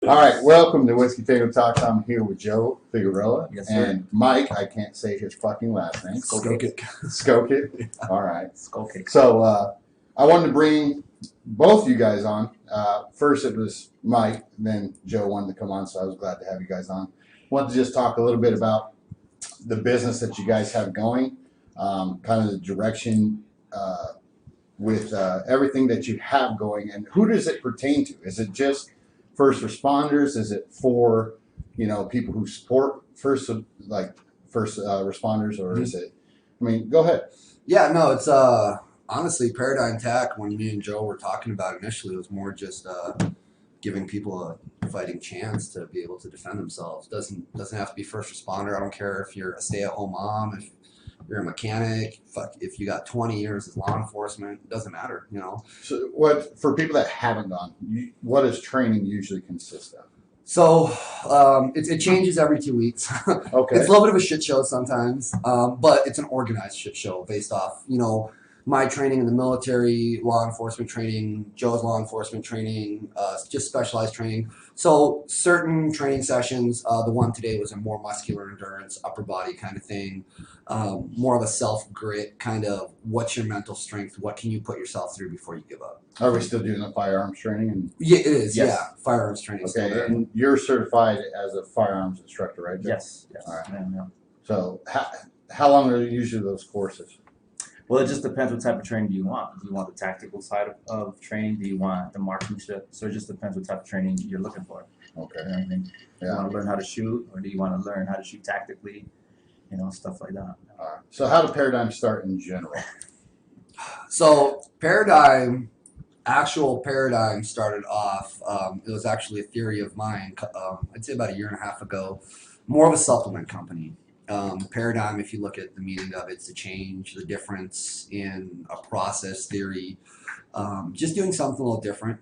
All right, welcome to Whiskey Tango Talks. I'm here with Joe Figueroa Yes, sir. and Mike. I can't say his fucking last name. Skokit. Skokit. All right. Skokit. So I wanted to bring both you guys on. First, it was Mike, and then Joe wanted to come on, so I was glad to have you guys on. Wanted to just talk a little bit about the business that you guys have going, kind of the direction with everything that you have going, and who does it pertain to? Is it just first responders? Is it for people who support first responders, or is it? I mean, go ahead. Yeah, no, it's honestly Paradigm Tech. When me and Joe were talking about it initially, it was more just giving people a fighting chance to be able to defend themselves. Doesn't have to be first responder. I don't care if you're a stay-at-home mom, if you're a mechanic, if you got 20 years as law enforcement, it doesn't matter, So, what for people that haven't gone? What does training usually consist of? So it changes every 2 weeks. Okay. It's a little bit of a shit show sometimes, but it's an organized shit show based off, my training in the military, law enforcement training, Joe's law enforcement training, just specialized training. So certain training sessions, the one today was a more muscular endurance, upper body kind of thing, more of a self-grit kind of what's your mental strength, what can you put yourself through before you give up. Are we still doing the firearms training? Yeah, it is. Yes. Yeah, firearms training. Okay, and you're certified as a firearms instructor, right, Joe? Yes. All right. Yeah. So how long are usually those courses? Well, it just depends what type of training do you want. Do you want the tactical side of training? Do you want the marksmanship? So it just depends what type of training you're looking for. Okay. You know what I mean? Do you Yeah. want to learn how to shoot, or do you want to learn how to shoot tactically? Stuff like that. All right. So how did Paradigm start in general? So actual Paradigm started off, it was actually a theory of mine, I'd say about a year and a half ago, more of a supplement company. Paradigm, if you look at the meaning of it, it's the change, the difference in a process theory, just doing something a little different,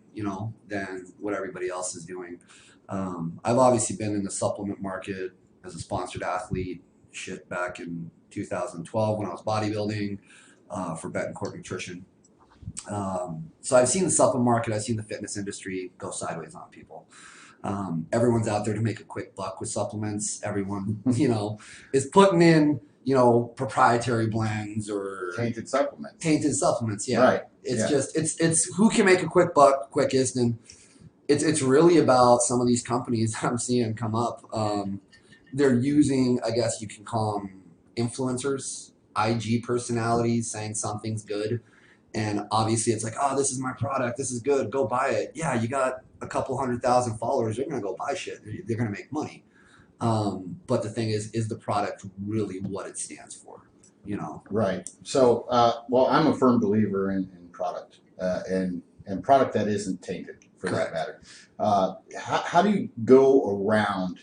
than what everybody else is doing. I've obviously been in the supplement market as a sponsored athlete, back in 2012 when I was bodybuilding for Betancourt Nutrition. So I've seen the supplement market, I've seen the fitness industry go sideways on people. Everyone's out there to make a quick buck with supplements. Everyone, is putting in, proprietary blends or Tainted supplements. Yeah. Right. It's who can make a quick buck quickest, and it's really about some of these companies I'm seeing come up. They're using, I guess you can call them influencers, IG personalities saying something's good. And obviously it's like, oh, this is my product. This is good. Go buy it. Yeah, you got a couple 100,000 followers. They're going to go buy shit. They're going to make money. But the thing is the product really what it stands for? Right. So, well, I'm a firm believer in product and product that isn't tainted, for Correct. that matter. How do you go around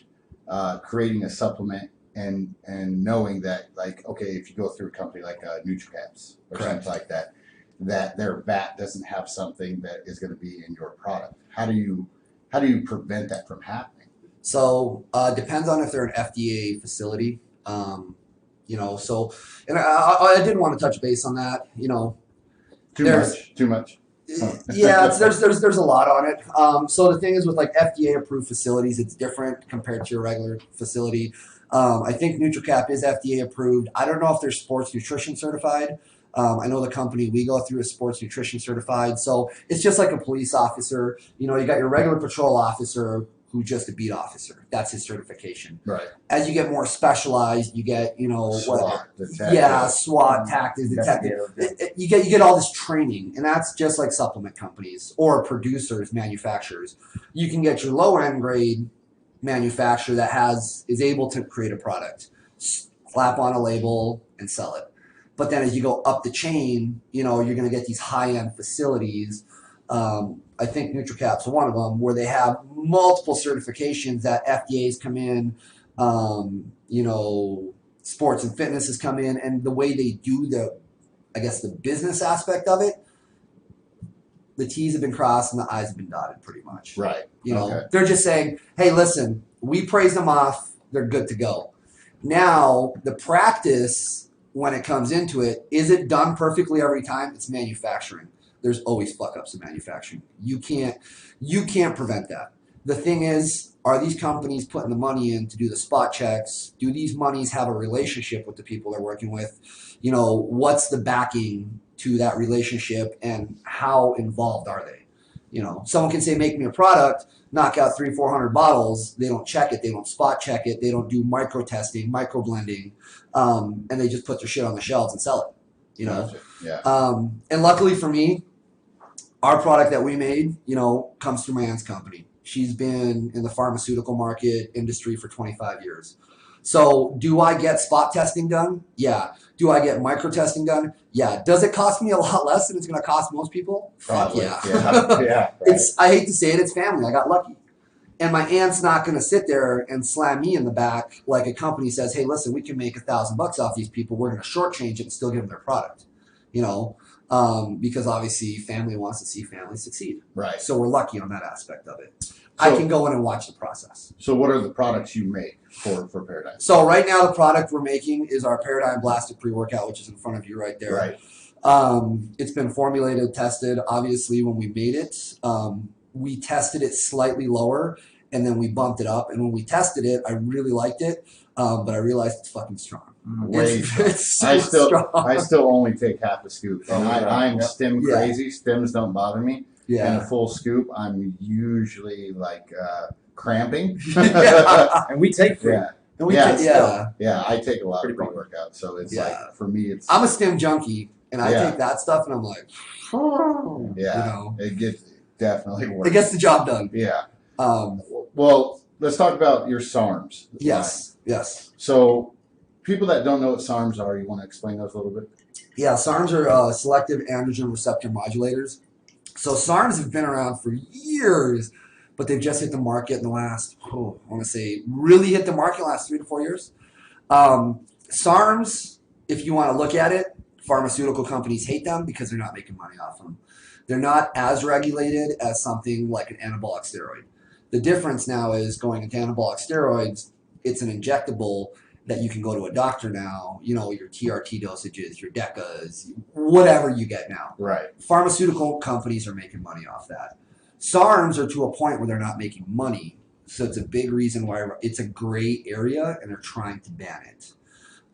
creating a supplement and knowing that, like, okay, if you go through a company like NutriCaps or Correct. something like that, that their vat doesn't have something that is going to be in your product. How do you prevent that from happening? So depends on if they're an FDA facility. So, and I did want to touch base on that. Too much. Yeah, there's a lot on it. So the thing is with like FDA approved facilities, it's different compared to your regular facility. I think NutriCap is FDA approved. I don't know if they're sports nutrition certified. I know the company we go through is sports nutrition certified. So it's just like a police officer. You got your regular patrol officer who's just a beat officer. That's his certification. Right. As you get more specialized, you get, SWAT, SWAT, tactics, detective. You get all this training, and that's just like supplement companies or producers, manufacturers. You can get your low end grade manufacturer that is able to create a product, slap on a label, and sell it. But then as you go up the chain, you're going to get these high-end facilities. I think NutriCap's one of them where they have multiple certifications that FDA's come in, sports and fitness has come in, and the way they do the business aspect of it, the T's have been crossed and the I's have been dotted pretty much. Right. Okay. They're just saying, hey, listen, we praise them off. They're good to go. Now, the practice when it comes into it, is it done perfectly every time? It's manufacturing. There's always fuck ups in manufacturing. You can't prevent that. The thing is, are these companies putting the money in to do the spot checks? Do these monies have a relationship with the people they're working with? You know, what's the backing to that relationship and how involved are they? You know, someone can say, make me a product, knock out 300-400 bottles. They don't check it. They don't spot check it. They don't do micro testing, micro blending, and they just put their shit on the shelves and sell it, you know? Yeah. And luckily for me, our product that we made, you know, comes through my aunt's company. She's been in the pharmaceutical market industry for 25 years. So do I get spot testing done? Yeah. Do I get micro testing done? Yeah. Does it cost me a lot less than it's going to cost most people? Probably. Fuck yeah. Yeah. Right. It's, I hate to say it, it's family. I got lucky. And my aunt's not going to sit there and slam me in the back like a company says, hey, listen, we can make $1,000 off these people. We're going to shortchange it and still give them their product, you know, because obviously family wants to see family succeed. Right. So we're lucky on that aspect of it. I can go in and watch the process. So what are the products you make for Paradigm? So right now the product we're making is our Paradigm Blasted Pre-Workout, which is in front of you right there. Right. It's been formulated, tested. Obviously, when we made it, we tested it slightly lower, and then we bumped it up. And when we tested it, I really liked it, but I realized it's fucking strong. Way strong. It's so strong. I still only take half a scoop, and I'm stim Yeah. crazy. Stims don't bother me. Yeah. And a full scoop, I'm usually like cramping. Yeah. And we take free. Yeah. And we Yeah, can, yeah. Yeah, I take a lot Pretty of pre-workout, so it's Yeah. like for me, it's I'm a stim junkie, and I Yeah. take that stuff, and I'm like, you yeah, know, it gets definitely works. it gets the job done. Yeah. Um, Well, let's talk about your SARMs. yes, yes. So, people that don't know what SARMs are, you want to explain those a little bit? Yeah, SARMs are selective androgen receptor modulators. So SARMs have been around for years, but they've just hit the market in the last, I want to say, really hit the market in the last 3 to 4 years. SARMs, if you want to look at it, pharmaceutical companies hate them because they're not making money off them. They're not as regulated as something like an anabolic steroid. The difference now is going into anabolic steroids, it's an injectable that you can go to a doctor now, you know, your TRT dosages, your DECAs, whatever you get now. Right. Pharmaceutical companies are making money off that. SARMs are to a point where they're not making money. So it's a big reason why it's a gray area and they're trying to ban it.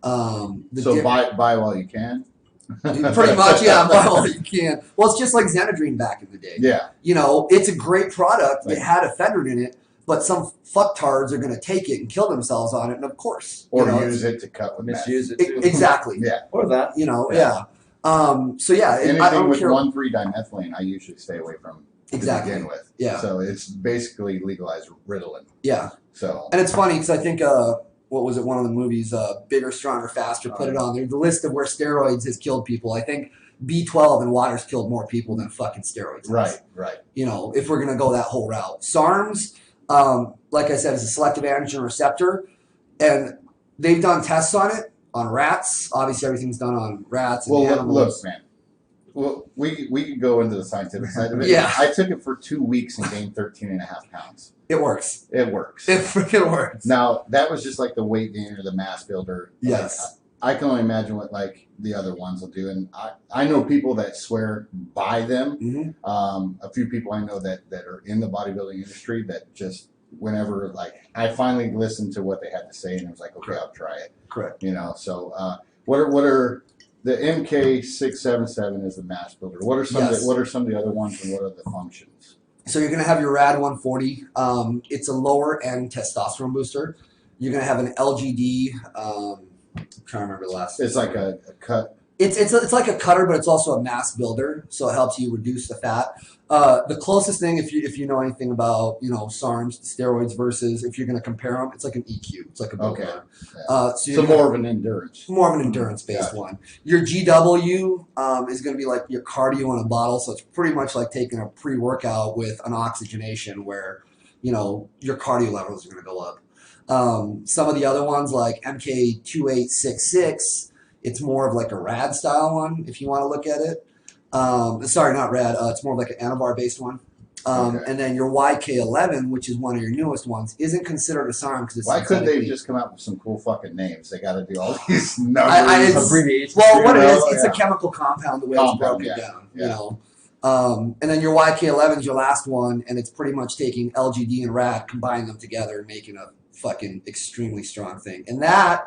Buy while you can. Pretty much, yeah, buy all you can. Well, it's just like Xanadrine back in the day. Yeah. You know, it's a great product. It Right. had ephedrine in it, but some fucktards are going to take it and kill themselves on it, and of course. Or you know, use it to cut with meth. Misuse it too. Exactly. Yeah. Or that. You know, Yeah. yeah. So yeah, I Anything don't with care. 1,3-dimethylene, I usually stay away from Exactly. to begin with. Yeah. So it's basically legalized Ritalin. Yeah. So And it's funny because I think what was it? One of the movies, Bigger, Stronger, Faster, put it on there. The list of where steroids has killed people. I think B12 and water's killed more people than fucking steroids. has. right. You know, if we're gonna go that whole route. SARMs, like I said, is a selective androgen receptor, and they've done tests on it on rats. Obviously, everything's done on rats and Well, animals. look, man. Well, we could go into the scientific side of it. Yeah. I took it for 2 weeks and gained 13.5 pounds. It works. It works. It freaking works. Now that was just like the weight gainer, the mass builder. Yes. Like, I can only imagine what like the other ones will do, and I know people that swear by them. Mm-hmm. A few people I know that are in the bodybuilding industry that just whenever like I finally listened to what they had to say and I was like, okay, I'll try it. Correct. You know, so what are the MK677 is the mass builder? What are some Yes. what are some of the other ones and what are the functions? So you're gonna have your RAD 140. It's a lower end testosterone booster. You're gonna have an LGD. I'm trying to remember the last. It's like a cut. It's like a cutter, but it's also a mass builder, so it helps you reduce the fat. The closest thing, if you know anything about SARMs, steroids versus if you're going to compare them, it's like an EQ. It's like a build Okay. bar. Yeah. So you're more of an endurance. more of an endurance based Gotcha. one. Your GW is going to be like your cardio in a bottle, so it's pretty much like taking a pre-workout with an oxygenation, where your cardio levels are going to go up. Some of the other ones like MK2866. It's more of like a RAD style one, if you want to look at it. Sorry, not RAD. It's more of like an Anavar based one. Okay. And then your YK11, which is one of your newest ones, isn't considered a SARM because it's Why couldn't they synthetically- just come out with some cool fucking names? They got to do all these numbers. it's- Abbreviations. Well, what it is, Yeah. it's a chemical compound the way it's Compound, broken yeah. down. Yeah. And then your YK11 is your last one, and it's pretty much taking LGD and RAD, combining them together and making a fucking extremely strong thing. And that,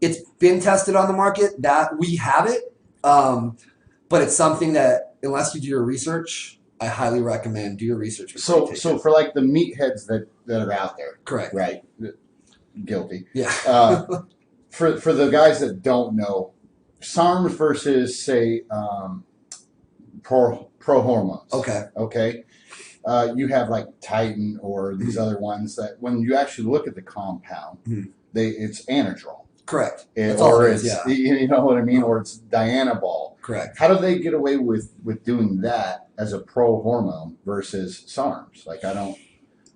it's been tested on the market, that we have it, but it's something that, unless you do your research, I highly recommend do your research. before you take So it. for like the meatheads that are out there, Correct. right? Guilty. Yeah. For the guys that don't know, SARMs versus say pro hormones. Okay. Okay. You have like Titan or these other ones that when you actually look at the compound, it's anadrol. Correct. It, That's all or it is, it's yeah. you know what I mean, or it's Dianabol. Correct. How do they get away with doing that as a pro hormone versus SARMs? Like I don't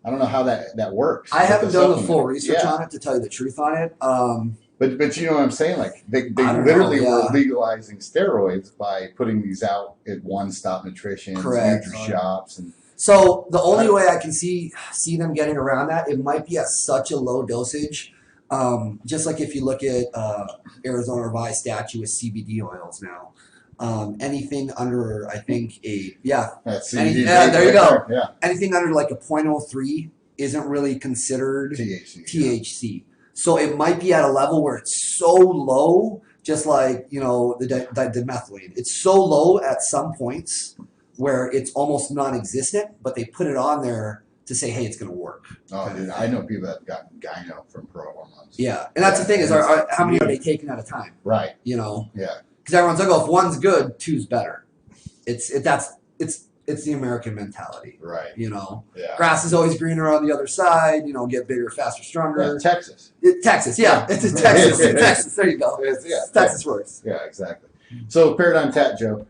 know how that works. I with haven't done the supplement. full research Yeah. on it to tell you the truth on it. But you know what I'm saying? Like they I don't literally know, were yeah. legalizing steroids by putting these out at One Stop Nutrition, Correct. Nutri Shops, and So the only way I can see them getting around that, it might be at such a low dosage. Just like if you look at Arizona revised statute with CBD oils now, anything under I think that's there you go. Yeah, anything under like a 0.03 isn't really considered THC. THC. So it might be at a level where it's so low, just like the dimethylate. It's so low at some points where it's almost non-existent, but they put it on there to say, hey, it's going to work. Oh, dude, I know people that got gyno from pro hormones. Yeah, and that's the thing is, how many are they taking at a time? Right. Yeah, Yeah. because everyone's like, oh, if one's good, two's better. It's the American mentality. Right. Yeah. Grass Grass is always greener on the other side. Get bigger, faster, stronger. Texas. Texas, yeah, it's in Texas. Texas, there you go. Yeah. Texas works. Yeah, exactly. So Paradigm Tat, Joe.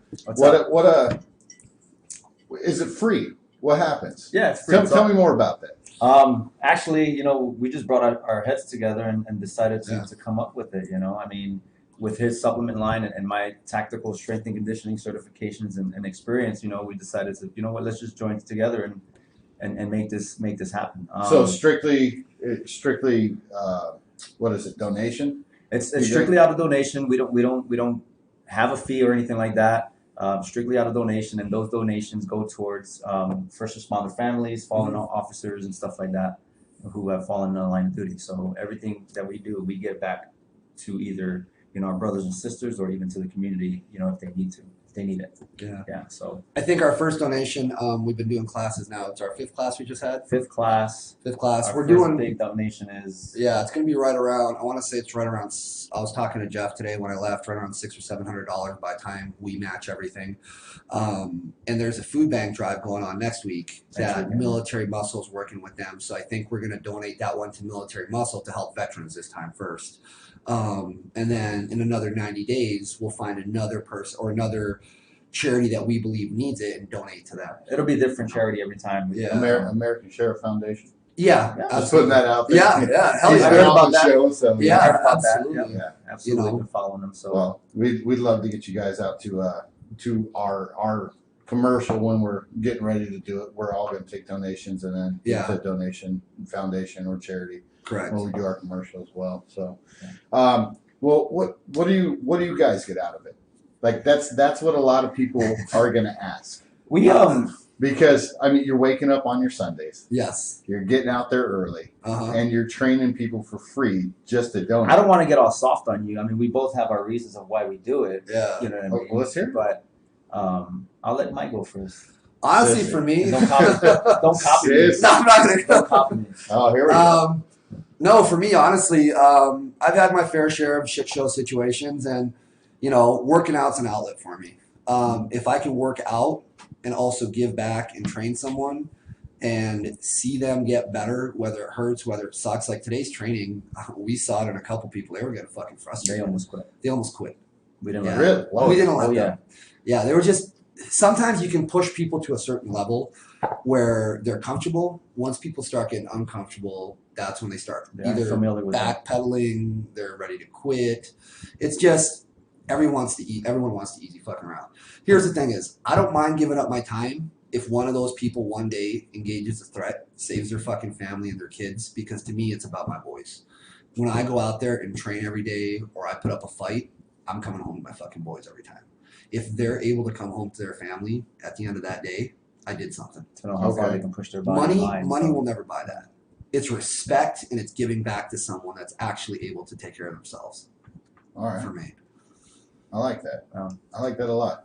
Is it free? What happens? Yeah, it's free. Tell me more about that. Actually, we just brought our heads together and decided to come up with it. I mean, with his supplement line and my tactical strength and conditioning certifications and experience, we decided to, let's just join together and make this happen. So strictly, what is it? Donation? It's strictly out of donation. We don't have a fee or anything like that. Strictly out of donation, and those donations go towards first responder families, fallen officers, and stuff like that who have fallen in the line of duty. So everything that we do, we give back to either our brothers and sisters, or even to the community, if they need it. Yeah. So I think our first donation, we've been doing classes now. It's our 5th class we just had. fifth class. We're Our doing big donation is it's going to be right around. I want to say it's right around. I was talking to Jeff today when I left. Right around $600 or $700 by the time we match everything. And there's a food bank drive going on next week that Military Muscle's working with them. So I think we're going to donate that one to Military Muscle to help veterans this time first. And then in another 90 days, we'll find another person or another charity that we believe needs it and donate to them. it'll be a different charity every time. Yeah. American Sheriff Foundation. Yeah, Just putting that out there. Yeah, hell He's yeah. been Heard on about the that. show, so Yeah, Heard about that. absolutely. Yeah. Absolutely, You know. been following them. So Well, we'd love to get you guys out to our commercial when we're getting ready to do it. We're all going to take donations and then give to donation foundation or charity Correct. when we do our commercial as well. So, well, what do you guys get out of it? Like that's what a lot of people are going to ask. we Because I mean, you're waking up on your Sundays, Yes. you're getting out there early, Uh-huh. and you're training people for free just to donate. I don't want to get all soft on you. I mean, we both have our reasons of why we do it. Yeah. You know what I Oh, mean? well, let's hear it. But I'll let Mike go first. Honestly, Sissy. for me, Don't copy me. Sis. no, I'm not gonna Don't copy me. Oh, here we go. No, for me, honestly, I've had my fair share of shit show situations, and working out's an outlet for me. If I can work out and also give back and train someone and see them get better, whether it hurts, whether it sucks. Like today's training, we saw it in a couple people. They were getting fucking They frustrated. almost quit. They almost quit. We didn't Yeah. let Really? Oh, we didn't let Oh, them. Yeah, they were just. Sometimes you can push people to a certain level where they're comfortable. Once people start getting uncomfortable, that's when they start They're either familiar with that. backpedaling, they're ready to quit. It's just everyone wants to easy fucking around. Here's the thing is, I don't mind giving up my time if one of those people one day engages a threat, saves their fucking family and their kids, because to me it's about my boys. When I go out there and train every day or I put up a fight, I'm coming home to my fucking boys every time. if they're able to come home to their family at the end of that day, I did something. To know how far Okay. they can push their body. Money will never buy that. It's respect, and it's giving back to someone that's actually able to take care of themselves. All right. For me, I like that. Um, I like that a lot.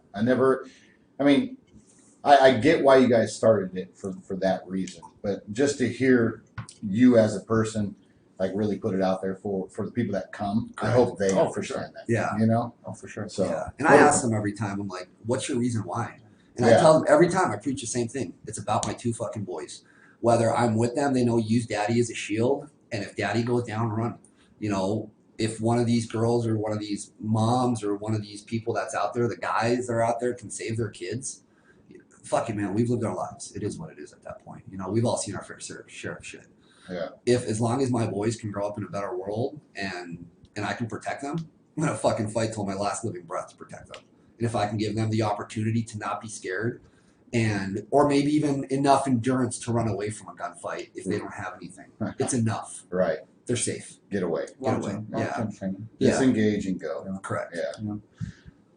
I get why you guys started it for that reason, but just to hear you as a person, like really put it out there for the people that come, I hope they Oh, for sure. understand that. yeah. You know? Oh, for sure. So, Yeah, and I ask them every time. I'm like, "What's your reason why?" And I Yeah. tell them every time. I preach the same thing. It's about my two fucking boys. Whether I'm with them, they know use daddy as a shield, and if daddy goes down, run. You know, if one of these girls or one of these moms or one of these people that's out there, the guys that are out there, can save their kids, fuck it, man. We've lived our lives. It is what it is at that point. You know, we've all seen our fair share of shit. Yeah. If as long as my boys can grow up in a better world and I can protect them, I'm gonna fucking fight till my last living breath to protect them. And if I can give them the opportunity to not be scared, and or maybe even enough endurance to run away from a gunfight if they don't have anything, it's enough. right. They're safe. Get away. Long-term training. Yeah. Disengage and go. Correct. Yeah.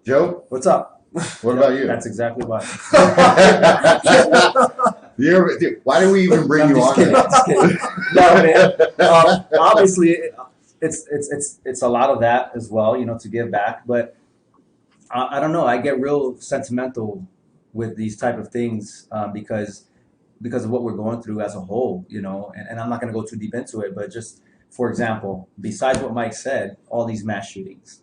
Joe, What's up? what about you? That's exactly why. Dude, why do we even bring I'm you just on? kidding, here? just kidding. No, man. Obviously, it's a lot of that as well, you know, to give back. But I don't know. I get real sentimental with these type of things because of what we're going through as a whole, you know. And I'm not going to go too deep into it, but just for example, besides what Mike said, all these mass shootings.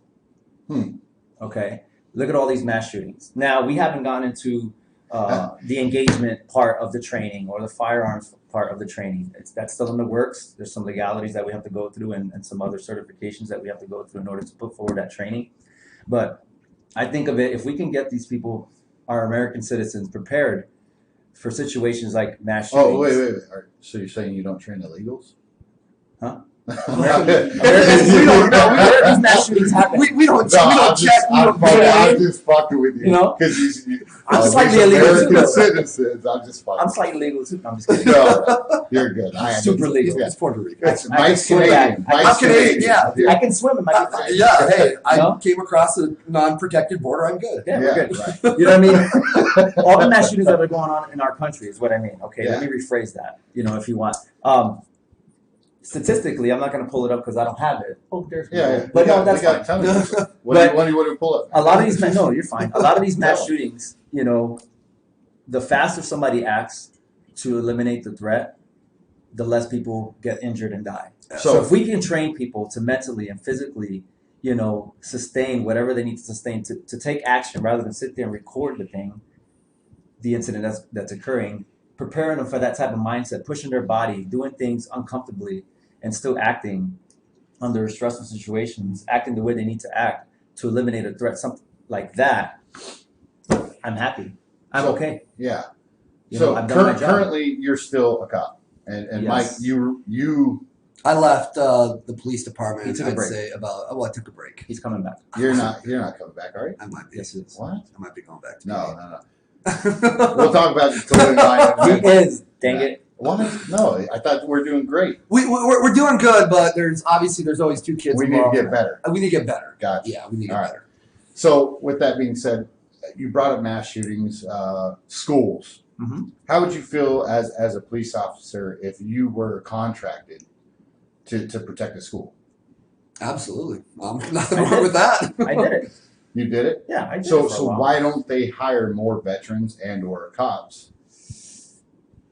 Okay, look at all these mass shootings. Now we haven't gone into the engagement part of the training or the firearms part of the training. That's still in the works. There's some legalities that we have to go through and some other certifications that we have to go through in order to put forward that training. But I think of it, if we can get these people, our American citizens, prepared for situations like mass shootings. Oh, wait. So you're saying you don't train illegals? Huh? Americans, we don't know. These mass shootings happen. We don't check. I'm just fucking with you. You know? Because I'm slightly illegal too, American though. citizens. I'm just fucking. I'm slightly legal too. I'm just kidding. No, you're good. I Super legal. Yeah. It's Puerto Rico. It's I Mike's can swim Canadian. back. Mike's I'm Canadian, yeah. I can swim in my Yeah, hey, I No? came across a non-protected border. I'm good. Yeah, we're good. Right. You know what I mean? All the mass shootings that are going on in our country is what I mean. Okay, Yeah. let me rephrase that. You know, if you want. Statistically, I'm not going to pull it up because I don't have it. Oh, there's Yeah. But no, that's fine. Tell me. What But- do you want to pull up? A lot of these men, no, you're fine. A lot of these mass No. shootings, you know, the faster somebody acts to eliminate the threat, the less people get injured and die. So So if we can train people to mentally and physically, you know, sustain whatever they need to sustain to take action rather than sit there and record the incident that's occurring, preparing them for that type of mindset, pushing their body, doing things uncomfortably, and still acting under stressful situations, acting the way they need to act to eliminate a threat, something like that, I'm happy. I'm So- okay. yeah. You So know, I've done my job. currently, you're still a cop, and Yes. Mike, you I left the police department. He took a I'd break. say about. Well, I took a break. He's coming back. you're not coming back, are you? I might be. Yes, he is. What? I might be going back to. No. no. We'll talk about the toilet line. He is. Dang it. What? No, I thought we're doing great. We're doing good, but there's always two kids We need to involved. get better. We need to get better. Gotcha. Yeah, we need to get All right. better. So, with that being said, you brought up mass shootings, schools. Mhm. How would you feel as a police officer if you were contracted to protect a school? Absolutely. Nothing wrong with that. I did it. You did it. Yeah, I did So it for a so while. why don't they hire more veterans and or cops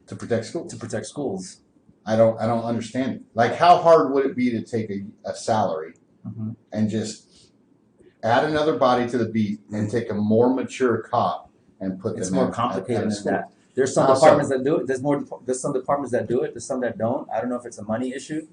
to protect schools? To protect schools. I don't understand it. Like, how hard would it be to take a salary Mhm. and just add another body to the beat and take a more mature cop and put It's them more at a complicated than school? that. There's some How so? departments that do it. There's some departments that do it. There's some that don't. I don't know if it's a money issue,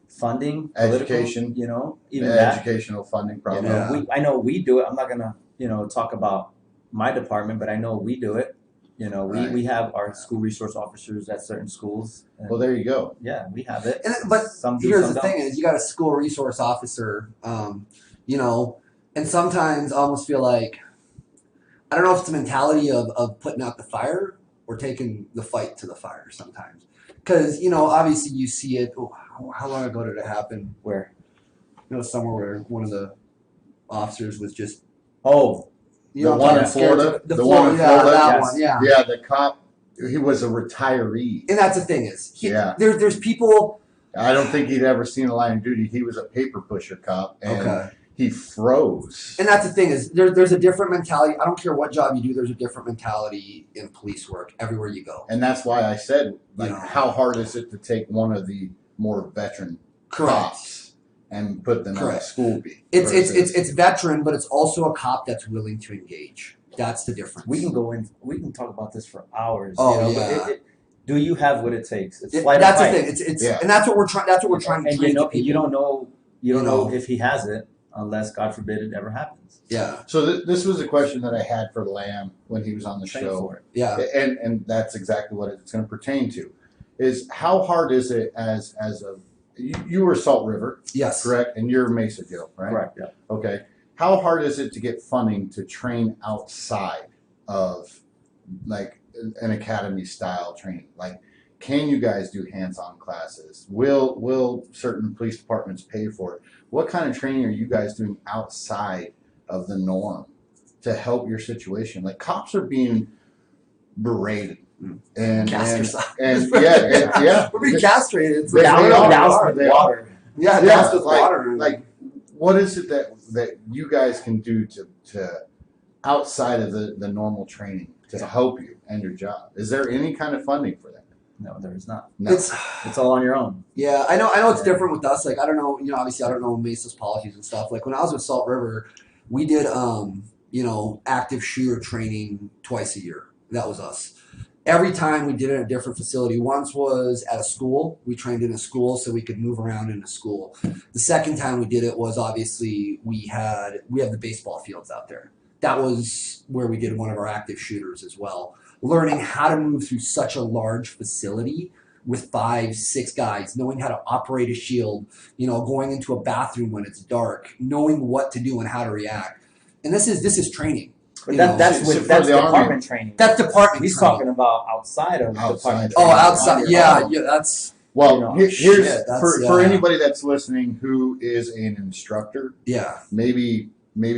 funding, political, Education. you know, even that. Educational funding You problem. know, Yeah. I know we do it. I'm not gonna, you know, talk about my department, but I know we do it. You know, Right. we have our school resource officers at certain schools. And Well, there you go. yeah, we have it. But Some do, here's some the don't. thing: is you got a school resource officer, you know, and sometimes I almost feel like I don't know if it's a mentality of putting out the fire or taking the fight to the fire sometimes. Because you know, obviously you see it. Oh, how long ago did it happen? Where? You know, somewhere where one of the officers was just Oh, You The know, one in scared to- Florida? the The one in yeah, Florida? that Yes. one, yeah. Yeah, the cop, he was a retiree. And that's the thing is, Yeah. there's people. I don't think he'd ever seen a line of duty. He was a paper pusher cop, and Okay. he froze. And that's the thing is, there's a different mentality. I don't care what job you do. There's a different mentality in police work everywhere you go. And that's why I said, like, You know. how hard is it to take one of the more veteran Correct. cops and put them on a Correct. school beat? It's versus- it's veteran, but it's also a cop that's willing to engage. That's the difference. We can go in. We can talk about this for hours. Oh, but yeah. do you have what it takes? It's It- flight or that's the fight. thing. It's Yeah. and that's what we're trying. That's what we're trying to And train you know, people. you don't know. You don't You know know. if he has it unless, God forbid, it ever happens. Yeah, So this was a question that I had for Lamb when he was on the Train show. for it. yeah. And that's exactly what it's going to pertain to, is how hard is it as a you were Salt River, Yes. correct, and you're Mesa Joe, right? Correct. Yeah. Okay, how hard is it to get funding to train outside of like an academy style training? Like, can you guys do hands-on classes? Will certain police departments pay for it? What kind of training are you guys doing outside of the norm to help your situation? Like, cops are being berated, and Cast and, yourself. and yeah, We're being castrated. It's They like, are, Doused with they are. water. yeah, Yeah, doused with like- water. like, what is it that you guys can do to outside of the normal training to help you and your job? Is there any kind of funding for that? No, there is not. No. It's all on your own. Yeah, I know it's Yeah. different with us. Like, I don't know, obviously I don't know Mesa's policies and stuff. Like, when I was with Salt River, we did active shooter training twice a year. That was us. Every time we did it at a different facility. Once was at a school. We trained in a school so we could move around in a school. The second time we did it was obviously we have the baseball fields out there. That was where we did one of our active shooters as well. Learning how to move through such a large facility with 5-6 guys, knowing how to operate a shield, going into a bathroom when it's dark, knowing what to do and how to react. And this is training. But You that, know, that's so with for that's the Army- department training. That's department He's training. talking about outside of Outside. department Oh, training. outside. On your Yeah, own. yeah, that's Well, You know, here's shit, that's- for yeah. anybody that's listening who is an instructor, yeah, maybe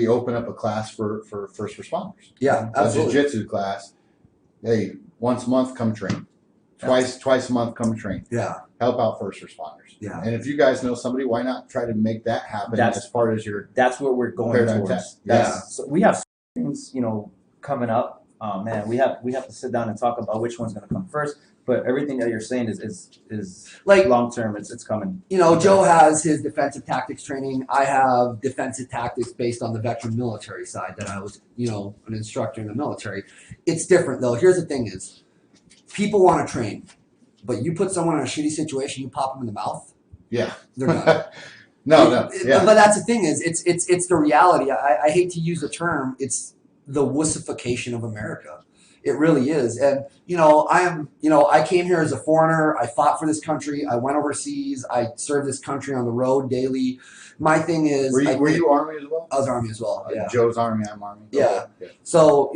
open up a class for first responders. yeah, A absolutely. jiu-jitsu class. Hey, once a month, come train. Twice a month, come train. Yeah, Help out first responders. Yeah. And if you guys know somebody, why not try to make that happen That's- as part as your That's what we're going Paradigm towards. test. That's, so we have things, coming up. Man, we have to sit down and talk about which one's going to come first. But everything that you're saying is like long term. It's coming. Joe has his defensive tactics training. I have defensive tactics based on the veteran military side that I was, an instructor in the military. It's different though. Here's the thing is, people want to train, but you put someone in a shitty situation, you pop them in the mouth, yeah. they're done. no, yeah. But that's the thing is, it's the reality. I hate to use the term. It's the wussification of America. It really is. And, I came here as a foreigner. I fought for this country. I went overseas. I served this country on the road daily. My thing is, Were you Army as well? I was Army as well. Yeah. Joe's Army, I'm Army. Yeah. Okay. So,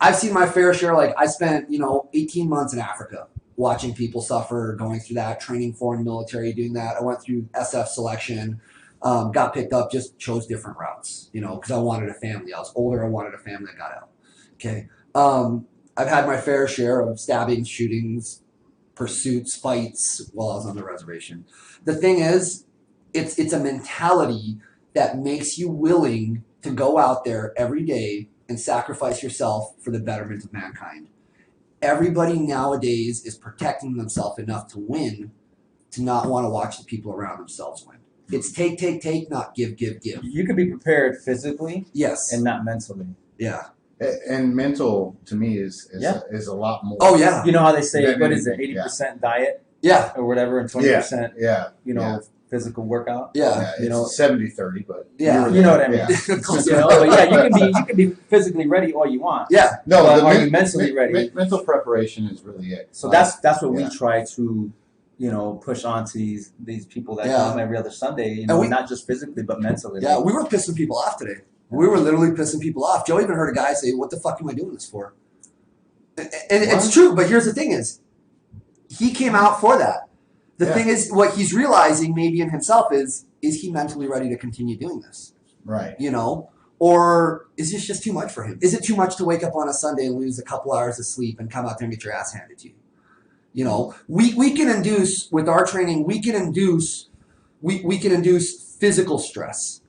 I've seen my fair share. Like, I spent, 18 months in Africa watching people suffer, going through that, training foreign military, doing that. I went through SF selection, got picked up, just chose different routes, because I wanted a family. I was older. I wanted a family that got out. Okay. I've had my fair share of stabbings, shootings, pursuits, fights while I was on the reservation. The thing is, it's a mentality that makes you willing to go out there every day and sacrifice yourself for the betterment of mankind. Everybody nowadays is protecting themselves enough to win, to not want to watch the people around themselves win. It's take, not give. You could be prepared physically Yes. and not mentally. Yeah. And mental to me is Yeah. is a lot more. Oh yeah. You know how they say, Yeah, what is it, yeah. 80% diet Yeah. or whatever, and 20%, Yeah. physical workout. Yeah. It's You know- 70-30, but Yeah. You know what I mean. Yeah. But yeah, you can be physically ready all you want. Yeah. No, But the are you mentally ready? Mental preparation is really it. So that's what we Yeah. try to, push on to these people that Yeah. come every other Sunday. And we- Not just physically but mentally. Yeah, we were pissing people off today. We were literally pissing people off. Joe even heard a guy say, "What the fuck am I doing this for?" And it's What? true, but here's the thing: is he came out for that. The Yeah. thing is, what he's realizing maybe in himself is he mentally ready to continue doing this? right. Or is this just too much for him? Is it too much to wake up on a Sunday and lose a couple hours of sleep and come out there and get your ass handed to you? You know, we can induce with our training, we can induce physical stress.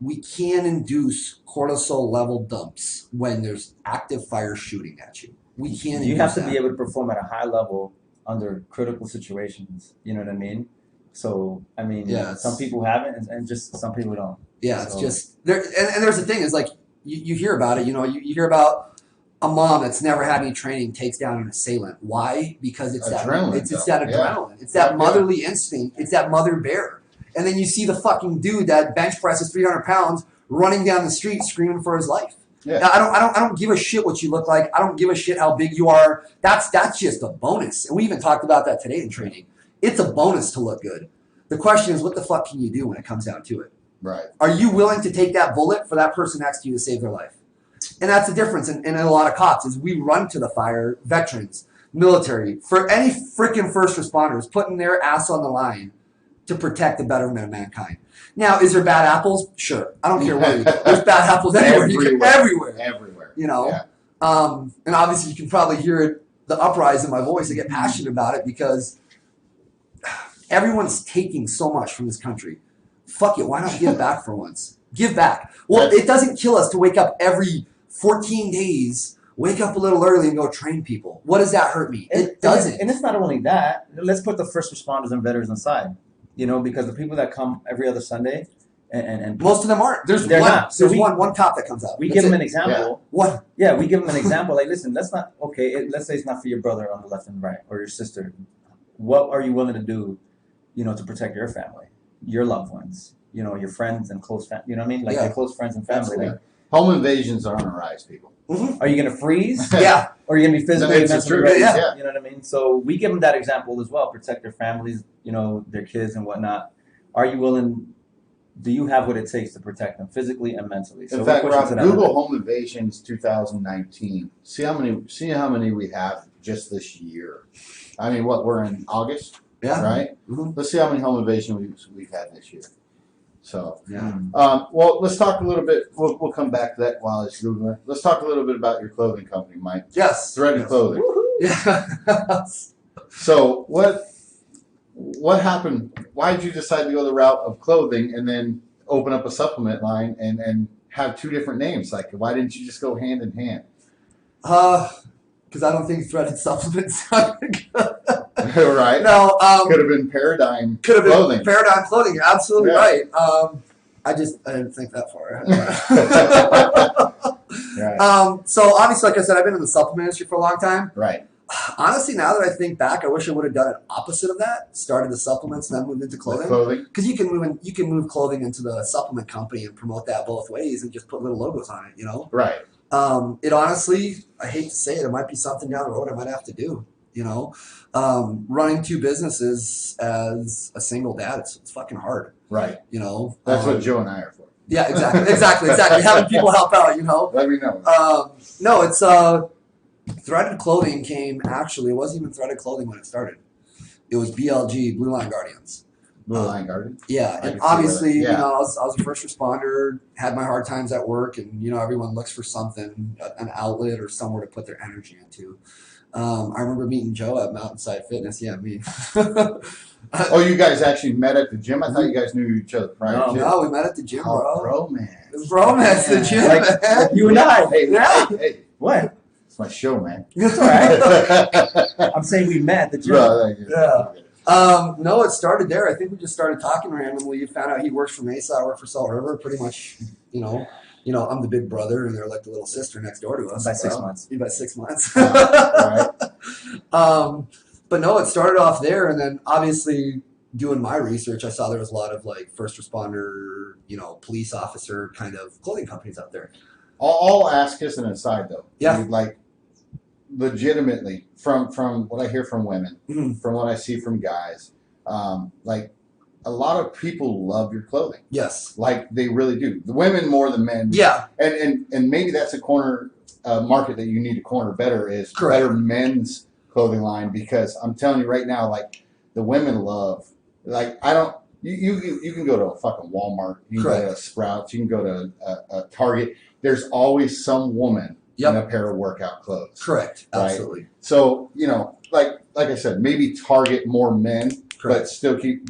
We can induce cortisol level dumps when there's active fire shooting at you. We can. You have to be able to perform at a high level under critical situations. You know what I mean? So I mean, some people have it, and just some people don't. Yeah, it's just there. And there's the thing is like you hear about it. You know, you hear about a mom that's never had any training takes down an assailant. Why? Because it's Adrenaline, that it's that adrenaline. It's that motherly instinct. It's that mother bear. And then you see the fucking dude that bench presses 300 pounds running down the street screaming for his life. Yeah. Now, I don't give a shit what you look like. I don't give a shit how big you are. That's just a bonus. And we even talked about that today in training. It's a bonus to look good. The question is, what the fuck can you do when it comes down to it? Right. Are you willing to take that bullet for that person next to you to save their life? And that's the difference in a lot of cops is we run to the fire, veterans, military, for any freaking first responders putting their ass on the line to protect the betterment of mankind. Now, is there bad apples? Sure. I don't care where you go. There's bad apples everywhere. Everywhere. You know? Yeah. And obviously you can probably hear it, the uprise in my voice. I get passionate about it because everyone's taking so much from this country. Fuck it. Why not give back for once? Give back. Well, it doesn't kill us to wake up every 14 days, wake up a little early and go train people. What does that hurt me? It doesn't. And it's not only that. Let's put the first responders and veterans aside. You know, because the people that come every other Sunday, and most of them aren't. There's one cop that comes out. We give them an example. Yeah. What? Yeah, we give them an example. Like, listen, let's say it's not for your brother on the left and right or your sister. What are you willing to do, you know, to protect your family, your loved ones, you know, your friends and close family. You know what I mean? Like your close friends and family. Like, home invasions are on the rise, people. Are you going to freeze? Yeah. Or are you going to be physically It's mentally true. ready? Yeah. You know what I mean? So we give them that example as well. Protect their families, you know, their kids and whatnot. Are you willing? Do you have what it takes to protect them physically and mentally? So In fact, Rob, Google home invasions 2019. See how many we have just this year. I mean, we're in August, right? Mm-hmm. Let's see how many home invasions we've had this year. So, Yeah. well, let's talk a little bit. We'll come back to that while it's Googling. Let's talk a little bit about your clothing company, Mike. Yes. Threaded Clothing. Yeah. So what happened? Why did you decide to go the route of clothing and then open up a supplement line and have two different names? Like, why didn't you just go hand in hand? Because I don't think threaded supplements sounded good. Right. No. Could have been Paradigm Could have been Clothing. Paradigm Clothing. You're absolutely Yeah. right. I didn't think that far. Right. So obviously, like I said, I've been in the supplement industry for a long time. Right. Honestly, now that I think back, I wish I would have done it opposite of that. Started the supplements and then moved into The clothing. clothing. Because you can move clothing into the supplement company and promote that both ways and just put little logos on it. You know. Right. It honestly, I hate to say it, it might be something down the road I might have to do. You know, running two businesses as a single dad, it's fucking hard. Right. You know, That's what Joe and I are for. Yeah, exactly. Having people help out. You know. Let me know. No, it's threaded clothing came actually. It wasn't even threaded clothing when it started. It was BLG, Blue Line Guardians. Blue Line Garden. Yeah, I can and see obviously, that. Yeah. you know, I was a first responder, had my hard times at work, and you know, everyone looks for something, an outlet or somewhere to put their energy into. I remember meeting Joe at Mountainside Fitness. Yeah, me. Oh, you guys actually met at the gym? I thought you guys knew each other prior to. No, we met at the gym, Oh, bro. romance. Romance, the gym, Like man. you and I. Hey, Yeah. hey, What? it's my show, man. It's all right. I'm saying we met at the gym. Bro, thank you. Yeah. No, it started there. I think we just started talking randomly. You found out he works for Mesa. I work for Salt River. Pretty much, you know, I'm the big brother, and they're like the little sister next door to us. By 6 months. About 6 months. Right. But no, it started off there, and then obviously doing my research, I saw there was a lot of like first responder, you know, police officer kind of clothing companies out there. I'll ask as an aside though. Yeah. Like, legitimately, from what I hear from women, Mhm. from what I see from guys, like a lot of people love your clothing. Yes. Like they really do. The women more than men. Yeah. And maybe that's a corner market that you need to corner better is Correct. better men's clothing line, because I'm telling you right now, like the women love, like You can go to a fucking Walmart. You can go to Correct. a Sprouts. You can go to a Target. There's always some woman Yep. in a pair of workout clothes. Correct. Right. Absolutely. So like I said, maybe target more men, Correct. but still keep.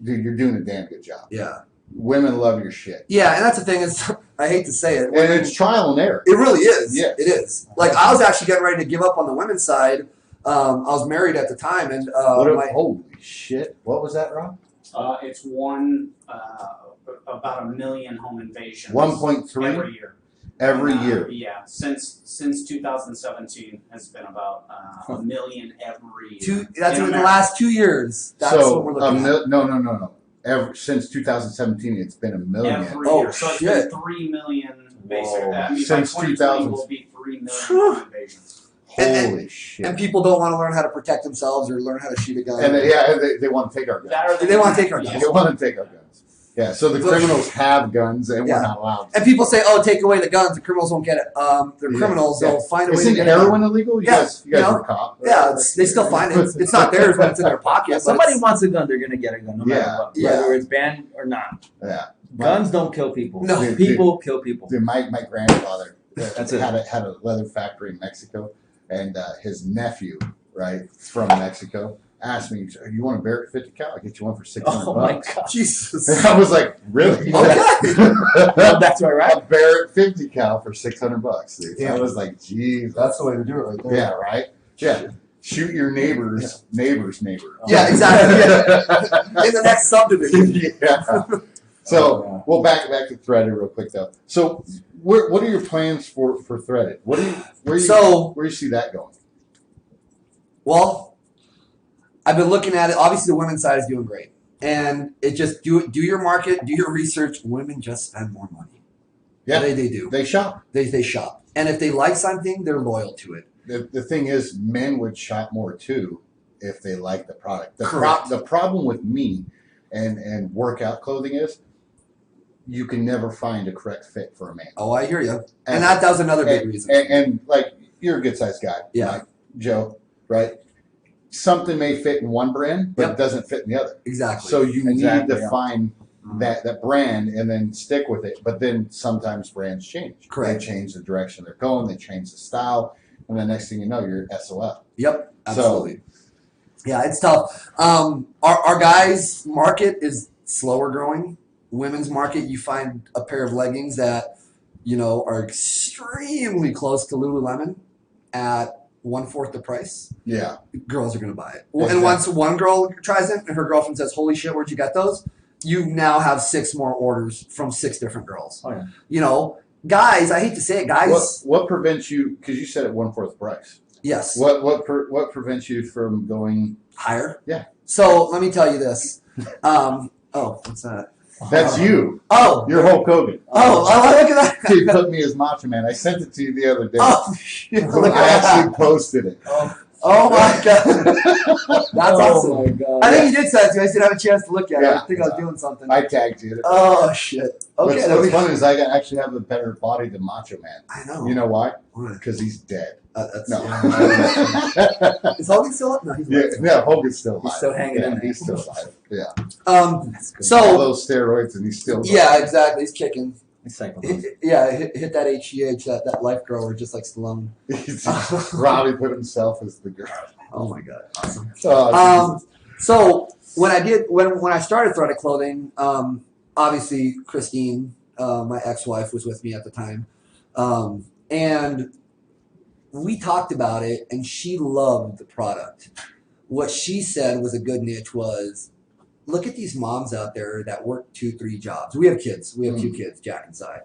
Dude, you're doing a damn good job. Yeah. Women love your shit, Yeah, and that's the thing is, I hate to say it. and it's trial and error. It really is. Yes. It is. Like, I was actually getting ready to give up on the women's side. I was married at the time, and Holy shit! What was that, Rob? It's won about 1 million home invasions 1.3 every year. every year. Yeah, since 2017 has been about 1 million every year. that's In in the America. last 2 years. That's what we're looking at. No. Ever since 2017, it's been 1 million. Every Oh, year. So it's shit. been 3 million basically. Whoa. I mean, Since by 2020 2000. will be 3 million Whew. home invasions. Holy shit! And people don't want to learn how to protect themselves or learn how to shoot a gun. And they want to take our guns. That or They wanna take our yeah. guns. They want to take our guns. Yeah. So the But- criminals have guns, and Yeah. we're not allowed. And people say, "Oh, take away the guns. The criminals won't get it." They're Yeah. criminals. Yeah. They'll find a way to Isn't get it. heroin illegal? You Yeah, guys you know, were caught. Yeah, they still find it. It's not theirs when it's in their pocket. If but somebody it's- wants a gun, they're gonna get a gun, no matter Yeah. what, Yeah. whether it's banned or not. Yeah. Guns don't kill people. No. Dude, People kill people. Dude, my grandfather That's it. had a leather factory in Mexico, and his nephew, right, from Mexico, asked me, "You want a Barrett 50 cal? I'll get you one for $600." Oh my god. Jesus. And I was like, "Really?" Okay. Well, that's right, A right? Barrett 50 cal for $600, dude. Yeah. I was like, "Geez, That's the way to do it, right there. yeah, right, yeah." Shoot your neighbor's neighbor's neighbor. Yeah, exactly. Yeah. In the next subdivision. Yeah. So we'll back to Threaded real quick though. So what are your plans for Threaded? Where do you see that going? Well, I've been looking at it. Obviously, the women's side is doing great, and it just do your market, do your research. Women just spend more money. Yeah. they do. They shop. They shop, and if they like something, they're loyal to it. The thing is, men would shop more too if they like the product. Correct. The problem with me and workout clothing is you can never find a correct fit for a man. Oh, I hear you, and that was another big reason. And like you're a good sized guy, Yeah. like Joe, right? Something may fit in one brand, but Yep. it doesn't fit in the other. Exactly. So you Exactly, need to yeah. find that brand and then stick with it. But then sometimes brands change. Correct. They change the direction they're going. They change the style, and the next thing you know, you're SOL. Yep, absolutely. Yeah, it's tough. Our guys' market is slower growing. Women's market, you find a pair of leggings that are extremely close to Lululemon at 1/4 the price. Yeah. Girls are going to buy it. Exactly. And once one girl tries it and her girlfriend says, "Holy shit, where'd you get those?" You now have 6 more orders from 6 different girls. Oh, yeah. Guys, I hate to say it, guys. What prevents you? Because you said at 1/4 price. Yes. What prevents you from going? Higher? Yeah. So let me tell you this. What's that? That's you. Oh. You're Hulk Hogan. Oh, look at that. He put me as Macho Man. I sent it to you the other day. Oh, shit, look I at that. actually posted it. Oh my god. That's awesome. Oh my god. I think you did send it to me. I just didn't have a chance to look at it. Yeah. I think I was doing something. I tagged you. Oh shit. Okay. What's funny is I actually have a better body than Macho Man. I know. You know why? What? Because he's dead. That's, No. Is Hogan still up? No, he's Yeah, alive. no, Hogan's still alive. He's still hanging Yeah, in there. He's still alive. Yeah. That's good. So- All those steroids and he's still alive. Yeah, exactly. He's kicking. It's cycle. Yeah, hit that HGH, that life grower, just like Stallone. Robbie put himself as the girl. Oh my god, awesome. Oh, So when I started Threaded Clothing, obviously Christine, my ex-wife, was with me at the time, and we talked about it, and she loved the product. What she said was a good niche was, look at these moms out there that work 2-3 jobs. We have kids. We have 2 kids, Jack and Cy.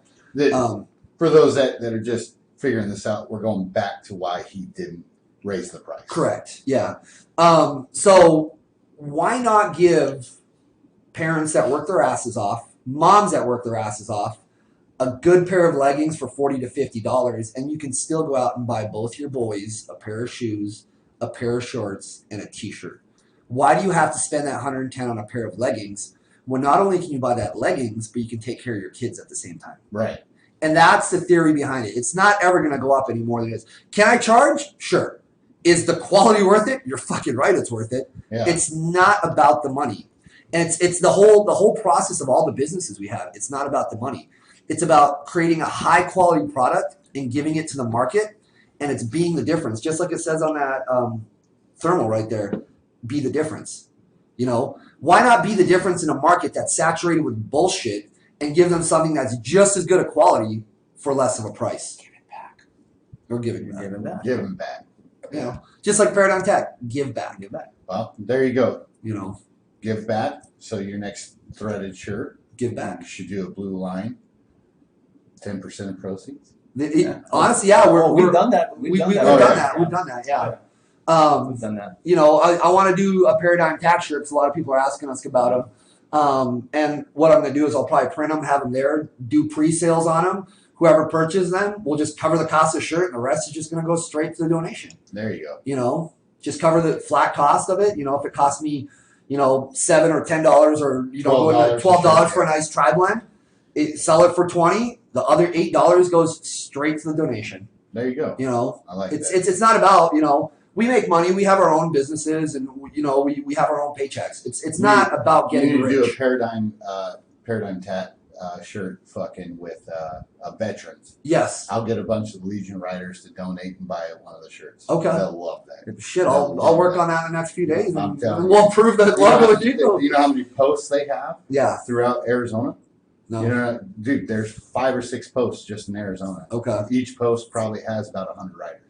for those that are just figuring this out, we're going back to why he didn't raise the price. Correct. Yeah. So why not give parents that work their asses off, moms that work their asses off, a good pair of leggings for $40 to $50, and you can still go out and buy both your boys a pair of shoes, a pair of shorts, and a T-shirt. Why do you have to spend that $110 on a pair of leggings when not only can you buy that leggings, but you can take care of your kids at the same time? Right. And that's the theory behind it. It's not ever going to go up any more than it is. Can I charge? Sure. Is the quality worth it? You're fucking right, it's worth it. Yeah. It's not about the money. And it's the whole process of all the businesses we have. It's not about the money. It's about creating a high quality product and giving it to the market, and it's being the difference. Just like it says on that thermal right there, be the difference. You know, why not be the difference in a market that's saturated with bullshit and give them something that's just as good a quality for less of a price? Give it back. Or give it back. Give it back. Give them back. You know, just like Paradigm Tech, give back. Give back. Well, there you go. You know, Give back. So your next threaded shirt, give back. you should do a blue line. 10% of proceeds. Honestly, yeah, We've done that. We've done that. We've done that. Yeah. We've done that. You know, I want to do a Paradigm Tax shirts. A lot of people are asking us about them. And what I'm going to do is I'll probably print them, have them there, do pre-sales on them. Whoever purchases them, we'll just cover the cost of the shirt, and the rest is just going to go straight to the donation. There you go. You know, just cover the flat cost of it. You know, if it costs me, you know, $7 or $10 or, you know, $12 for a nice tri-blend, sell it for $20. The other $8 goes straight to the donation. There you go. You know, I like it's that. it's not about, you know, we make money, we have our own businesses, and you know, we have our own paychecks. It's not about You getting need to do a rich. paradigm tat shirt fucking with veterans. Yes. I'll get a bunch of Legion riders to donate and buy one of the shirts. Okay. They'll love that. Shit, I'll work on that in the next few days, I'm and telling we'll you. improve the You know logo how- with you. You know how many posts they have Yeah. throughout Arizona? No. You know, dude, there's 5 or 6 posts just in Arizona. Okay. Each post probably has about 100 riders.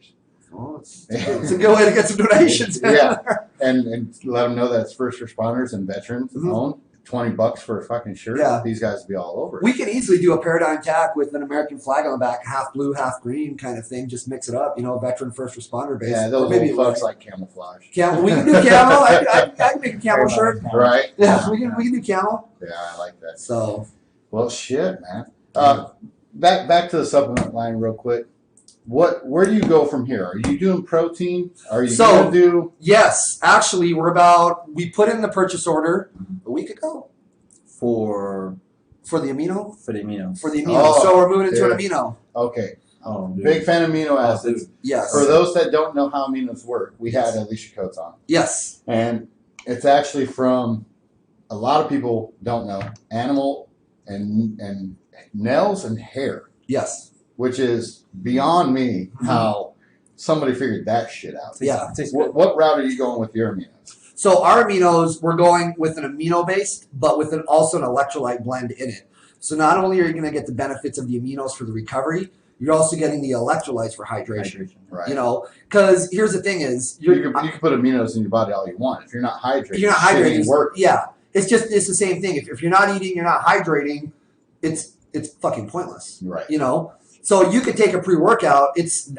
Well, it's a good way to get some donations. Yeah. And let them know that it's first responders and veterans Mhm. owned. $20 for a fucking shirt. Yeah. These guys will be all over it. We can easily do a Paradigm Tack with an American flag on the back, half blue, half green kind of thing. Just mix it up, you know, veteran first responder base. Yeah, Or those maybe little folks like camouflage. camel. We can do camel. I can make a camel shirt. Right? Yeah, we can do camel. Yeah, I like that. So Well, shit, man. Back to the supplement line real quick. Where do you go from here? Are you doing protein? Are you So- gonna do? yes, actually, we put in the purchase order a week ago For for the amino. the amino. Oh, So we're moving into an dude. amino. Okay, Oh, dude. big fan of amino acids. Yes. For those that don't know how aminos work, we had Alicia Coates on, Yes. and it's actually from a lot of people don't know animal and nails and hair, Yes. which is beyond me how somebody figured that shit out. Yeah. Tastes good. What route are you going with your aminos? So our aminos, we're going with an amino based, but with also an electrolyte blend in it. So not only are you going to get the benefits of the aminos for the recovery, you're also getting the electrolytes for hydration. Hydration. Right. You know, because here's the thing: is You can put aminos in your body all you want. If you're not hydrated, if you're not shit hydrating, ain't working. yeah, it's the same thing. If you're not eating, you're not hydrating, it's fucking pointless. Right. You know, so you could take a pre-workout.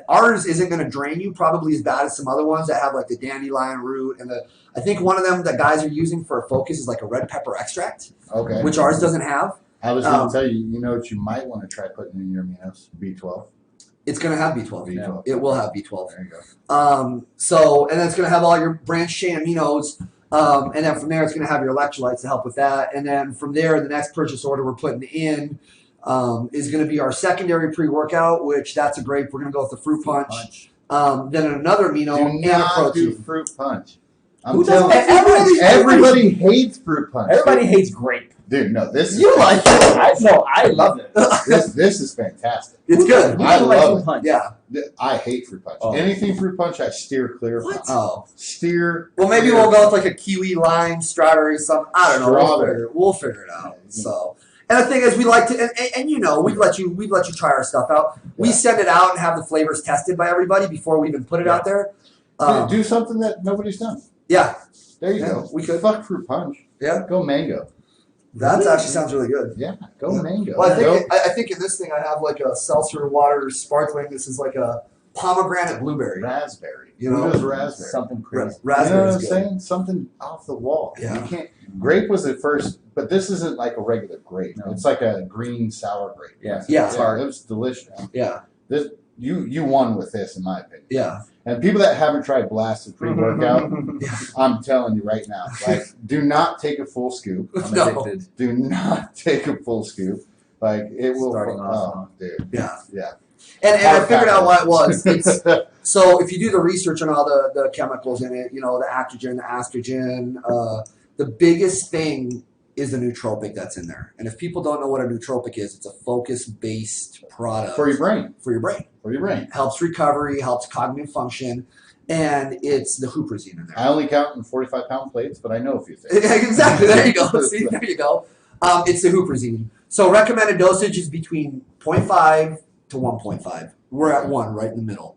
Ours isn't going to drain you probably as bad as some other ones that have like the dandelion root and I think one of them that guys are using for a focus is like a red pepper extract, Okay. which ours doesn't have. I was going um, to tell you, you know what you might want to try putting in your aminos? B12. It's going to have B12. B12. It will have B12. There you go. So, and then it's going to have all your branched chain aminos. And then from there, it's going to have your electrolytes to help with that. And then from there, the next purchase order we're putting in is going to be our secondary pre-workout, which that's a grape. We're going to go with the fruit punch. Then another amino Do and a not do protein. fruit punch. I'm Who doesn't telling like you, everybody hates fruit punch. Everybody hates grape. Dude, no, this is You like it. I love it. this is fantastic. It's good. Who I doesn't like love fruit it. punch? Yeah. I hate fruit punch. Oh. Anything fruit punch, I steer clear from. Oh. Steer. Well, maybe clear. we'll go with like a kiwi, lime, strawberry, something. I don't know. Strawberry. We'll figure it out. So, and the thing is, we like to, and you know, we've let you try our stuff out. We Yeah. send it out and have the flavors tested by everybody before we even put it out there. Do something that nobody's done. Yeah, There you Yeah, go. we could. Fuck fruit punch. Yeah. Go mango. that actually sounds really good. Yeah. Go Yeah. mango. Well, Go- I think in this thing I have like a seltzer water sparkling. This is like a pomegranate blueberry. raspberry. You Who know? does raspberry? Something Ra- crazy. You know what raspberry's I'm good. saying? Something off the wall. Yeah. You can't. Grape was at first, but this isn't like a regular grape. No. It's like a green sour grape. Yeah. Yeah. It was delicious. Yeah, This you won with this, in my opinion. yeah. And people that haven't tried blasted pre-workout, I'm telling you right now, like, do not take a full scoop. I'm No. addicted. Do not take a full scoop. Like it will. Starting off, dude. Yeah. Yeah. And I figured out why it was. It's was. so if you do the research on all the chemicals in it, you know, the actogen, the estrogen, The biggest thing is the nootropic that's in there. And if people don't know what a nootropic is, it's a focus-based product For your brain. For your brain. For your brain. Helps recovery, helps cognitive function, and it's the huperzine in there. I only count in 45-pound plates, but I know a few things. Exactly. There you go. See, there you go. It's the huperzine. So recommended dosage is between 0.5 to 1.5. We're at 1, right in the middle.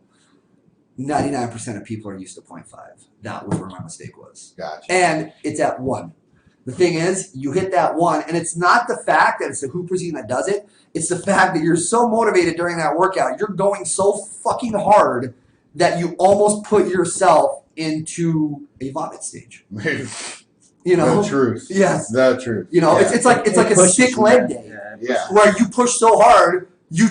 99% of people are used to 0.5. That was where my mistake was. Gotcha. And it's at 1. The thing is, you hit that 1, and it's not the fact that it's the huperzine that does it. It's the fact that you're so motivated during that workout. You're going so fucking hard that you almost put yourself into a vomit stage. You know? The truth. Yes. The truth. You know, Yeah. it's like a pushes sick you, leg man. day Yeah. where you push so hard, you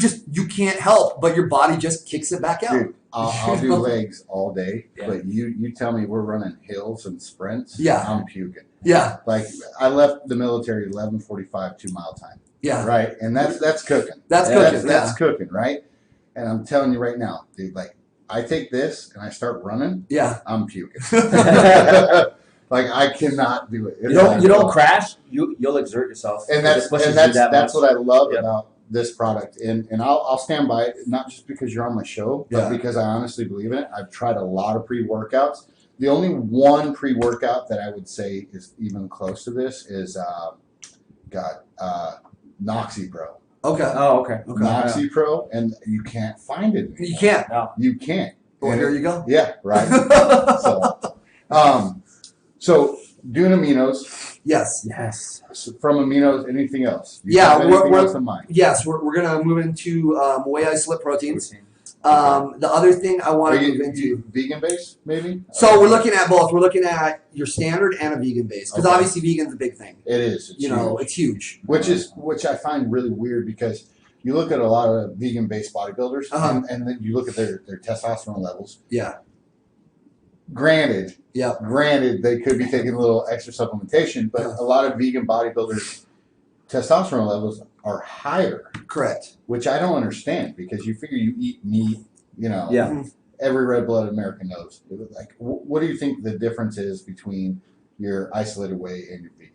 can't help, but your body just kicks it back out. Dude, I'll do legs all day, Yeah. but you tell me we're running hills and sprints, Yeah. I'm puking. Yeah, Like, I left the military 11:45 2-mile time, yeah, right? And that's cooking. that's Yeah, cooking. That's Yeah, cooking, right? And I'm telling you right now, dude, like, I take this and I start running, yeah. I'm puking. Like, I cannot do it. It's You don't like- crash. You'll exert yourself. And It that's pushes you that that's much. what I love Yeah. about this product, and I'll stand by it, not just because you're on my show, but Yeah. because I honestly believe in it. I've tried a lot of pre-workouts. The only one pre-workout that I would say is even close to this is Noxy Pro. Okay. Oh, okay. Okay. Noxy Pro, and you can't find it anymore. You can't. No. You can't. Well, And here it- you go. Yeah, right. So doing aminos, Yes. Yes. so from aminos, anything else? You Yeah, have anything we're- else in mind? Yes, we're gonna move into whey isolate proteins. Protein. The other thing I want Are to move you into. vegan based, maybe? So we're looking at both. We're looking at your standard and a vegan base because Okay. obviously vegan's a big thing. It is. It's You know, huge. it's huge. which I find really weird because you look at a lot of vegan based bodybuilders Uh-huh. and then you look at their testosterone levels. Yeah. Granted, Yeah. they could be taking a little extra supplementation, but a lot of vegan bodybuilders testosterone levels are higher, Correct. which I don't understand because you figure you eat meat, you know. Yeah. Mhm. Every red-blooded American knows. Like, what do you think the difference is between your isolated whey and your vegan?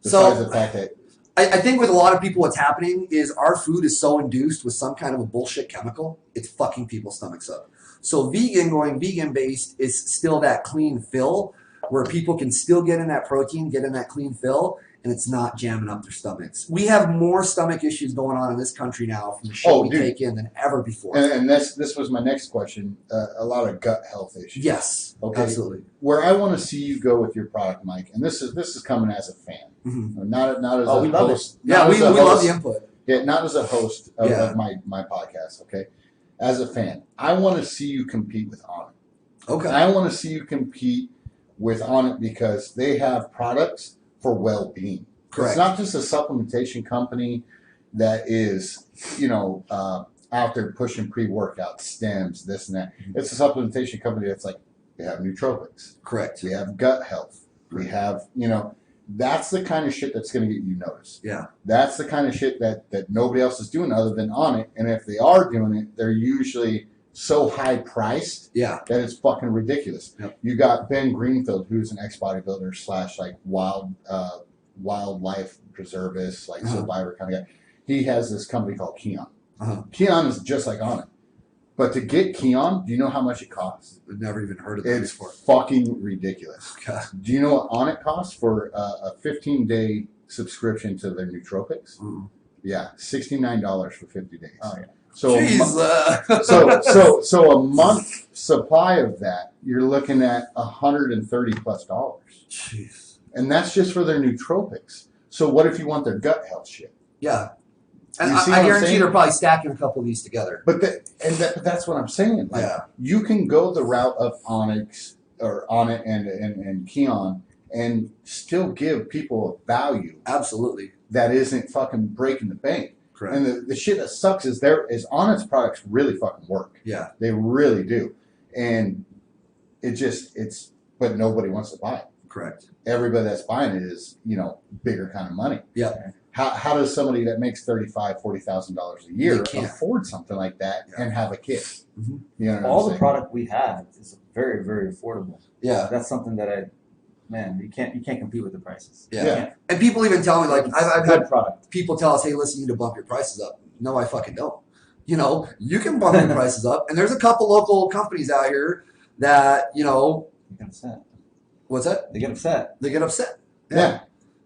Besides So the fact that I think with a lot of people, what's happening is our food is so induced with some kind of a bullshit chemical, it's fucking people's stomachs up. So going vegan based is still that clean fill where people can still get in that protein, get in that clean fill, and it's not jamming up their stomachs. We have more stomach issues going on in this country now from the shit Oh, we dude. take in than ever before. and this was my next question. A lot of gut health issues. Yes, Okay. absolutely. Where I want to see you go with your product, Mike, and this is coming as a fan, Mhm. not as Oh, a we love it. host. Yeah, not we as a love host. the input. Yeah, not as a host of, Yeah. of my podcast. Okay, as a fan, I want to see you compete with Onnit. Okay. I want to see you compete with Onnit because they have products for well-being. Correct. It's not just a supplementation company that is, out there pushing pre-workout stems, this and that. It's a supplementation company that's like, we have nootropics, Correct. we have gut health, we have, that's the kind of shit that's going to get you noticed. Yeah. That's the kind of shit that nobody else is doing other than Onnit. And if they are doing it, they're usually so high priced Yeah. that it's fucking ridiculous. Yep. You got Ben Greenfield, who's an ex-bodybuilder / like wildlife preservist, like Uh-huh. survivor kind of guy. He has this company called Keon. Uh-huh. Keon is just like Onnit. But to get Keon, do you know how much it costs? I've never even heard of that It's before. fucking ridiculous. Okay. Do you know what Onnit costs for a 15-day subscription to their nootropics? Mm. Yeah, $69 for 50 days. Oh, yeah. So a Jeez. so a month supply of that, you're looking at $130+, Jeez. and that's just for their nootropics. So what if you want their gut health shit? Yeah. And You see I what I'm guarantee saying? they're probably stacking a couple of these together. But that's what I'm saying. Like, Yeah. you can go the route of Onyx or Onnit and Keon and still give people a value Absolutely. that isn't fucking breaking the bank. Correct. And the shit that sucks is Onnit's products really fucking work. Yeah. They really do. And but nobody wants to buy it. Correct. Everybody that's buying it is, bigger kind of money. Yeah. How does somebody that makes $35,000, $40,000 a year They can't. afford something like that Yeah. and have a kid? Mhm. You know what All I'm the saying? product we have is very, very affordable. Yeah. That's something that man, you can't compete with the prices. Yeah. You can't. And people even tell me, like, I've Good had product. people tell us, hey, listen, you need to bump your prices up. No, I fucking don't. You know, you can bump your prices up. And there's a couple local companies out here that, you know, They get upset. what's that? They get upset. They get upset. Yeah.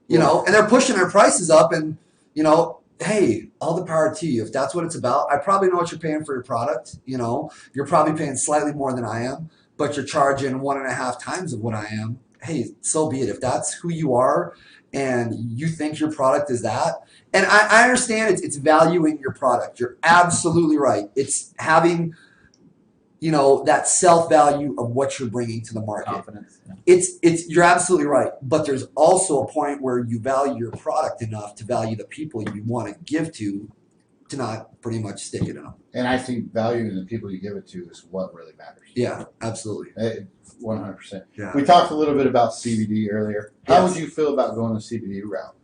You know, and they're pushing their prices up, and, you know, hey, all the power to you. If that's what it's about, I probably know what you're paying for your product. You know, you're probably paying slightly more than I am, but you're charging 1.5 times of what I am. Hey, so be it. If that's who you are and you think your product is that, and I understand it's valuing your product. You're absolutely right. It's having, you know, that self-value of what you're bringing to the market. Confidence. Yeah. It's you're absolutely right, but there's also a point where you value your product enough to value the people you want to give to not pretty much stick it in them. And I think valuing the people you give it to is what really matters. Yeah, absolutely. 100%. Yeah. We talked a little bit about CBD earlier. How Yes. would you feel about going the CBD route?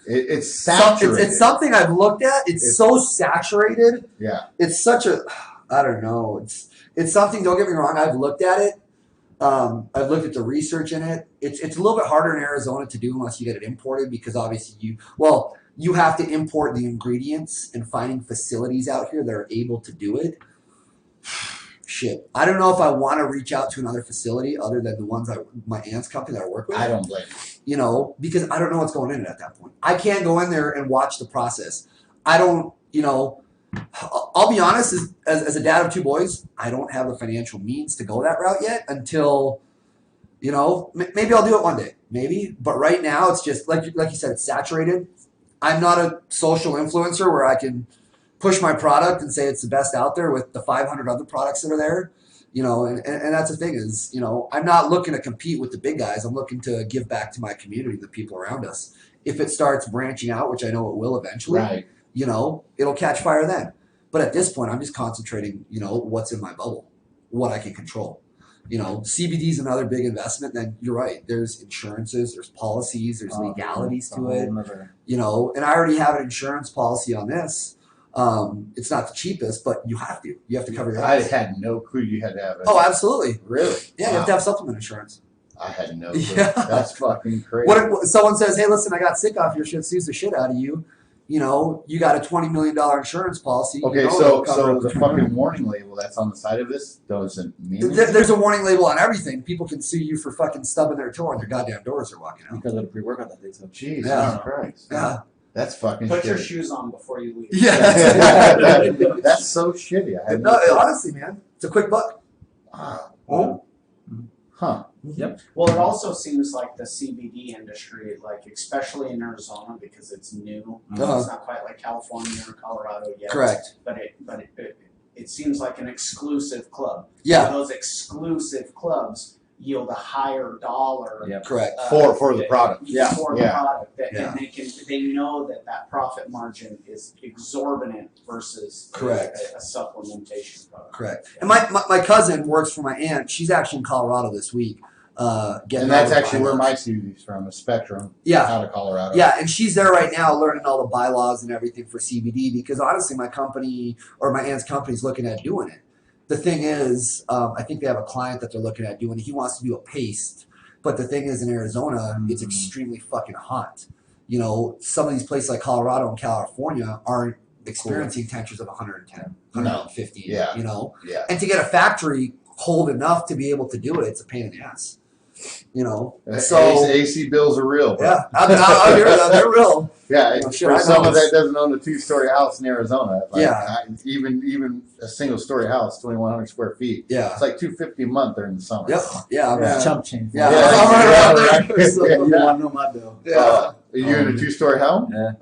It's So- saturated. it's something I've looked at. It's so saturated. Yeah. It's such a, I don't know. It's something. Don't get me wrong. I've looked at it. I've looked at the research in it. It's a little bit harder in Arizona to do unless you get it imported, because obviously you have to import the ingredients, and finding facilities out here that are able to do it. Shit, I don't know if I want to reach out to another facility other than the ones my aunt's company that I work with. I don't blame you. You know, because I don't know what's going in it at that point. I can't go in there and watch the process. I don't, you know, I'll be honest, as a dad of 2 boys, I don't have the financial means to go that route yet until, you know, maybe I'll do it one day, maybe. But right now it's just, like you said, it's saturated. I'm not a social influencer where I can push my product and say it's the best out there with the 500 other products that are there. You know, and that's the thing is, you know, I'm not looking to compete with the big guys. I'm looking to give back to my community, the people around us. If it starts branching out, which I know it will eventually, Right. you know, it'll catch fire then. But at this point, I'm just concentrating, you know, what's in my bubble, what I can control. You know, CBD is another big investment. Then you're right. There's insurances, there's policies, there's legalities to it. You know, and I already have an insurance policy on this. It's not the cheapest, but you have to cover your I ass. had no clue you had to have it. Oh, absolutely. Really? Yeah, you have to have supplement insurance. I had no clue. Yeah. That's fucking crazy. What if someone says, hey, listen, I got sick off your shit, sues the shit out of you. You know, you got a $20 million insurance policy. Okay, you know, so it'll cover- the fucking warning label that's on the side of this doesn't mean anything? There's a warning label on everything. People can sue you for fucking stubbing their toe on their goddamn doors or walking out. Because of the pre-workout that they took. Jesus Yeah. Christ. Yeah. That's fucking Put your shitty. shoes on before you leave. Yeah. That's so shitty. I had No, no clue. honestly, man, it's a quick buck. Wow. Oh. Huh. Well, it also seems like the CBD industry, like especially in Arizona, because it's new. Uh-huh. It's not quite like California or Colorado yet. Correct. But it seems like an exclusive club. Yeah, So those exclusive clubs yield a higher dollar. Yeah. correct. For the product. Yeah. For Yeah. the product, Yeah. and they know that profit margin is exorbitant versus Correct. a supplementation product. Correct. And my cousin works for my aunt. She's actually in Colorado this week. Getting And that's all the actually where bylaws. my CBD's from, a Spectrum Yeah. out of Colorado. Yeah, and she's there right now learning all the bylaws and everything for CBD because honestly, my company or my aunt's company is looking at doing it. The thing is, I think they have a client that they're looking at doing it. He wants to do a paste, but the thing is, in Arizona, it's extremely fucking hot. You know, some of these places like Colorado and California aren't experiencing temperatures of 110, 150. Yeah. You know, Yeah. and to get a factory cold enough to be able to do it, it's a pain in the ass. You know, so AC bills are real. bro. yeah, I'll hear that. They're real. Yeah, Oh, shit, for I know someone it's- that doesn't own a 2-story house in Arizona, like, Yeah. even a single-story house, 2,100 square feet, Yeah. it's like $250 a month during the summer. Yep. Yeah. Yeah. Man. Chump change. Yeah. Yeah, I'm right around there. right. So, Yeah. You want to know my bill? yeah. Are you in a 2-story home? Yeah.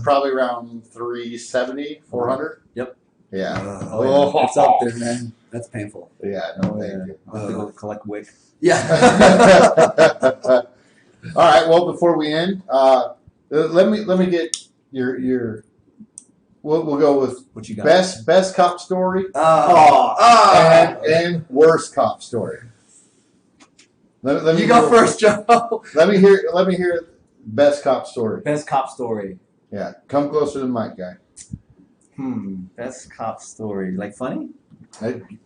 Probably around 370, 400. Yep. Yeah. Oh, It's up there, man. That's painful. Yeah. No, thank you. I'll have to go collect wick. Yeah. All right. Well, before we end, let me get your. We'll go with What you got? best cop story and worst cop story. Let me you go first, Joe. Let me hear best cop story. Best cop story. Yeah, come closer to the mic, guy. Best cop story. Like funny?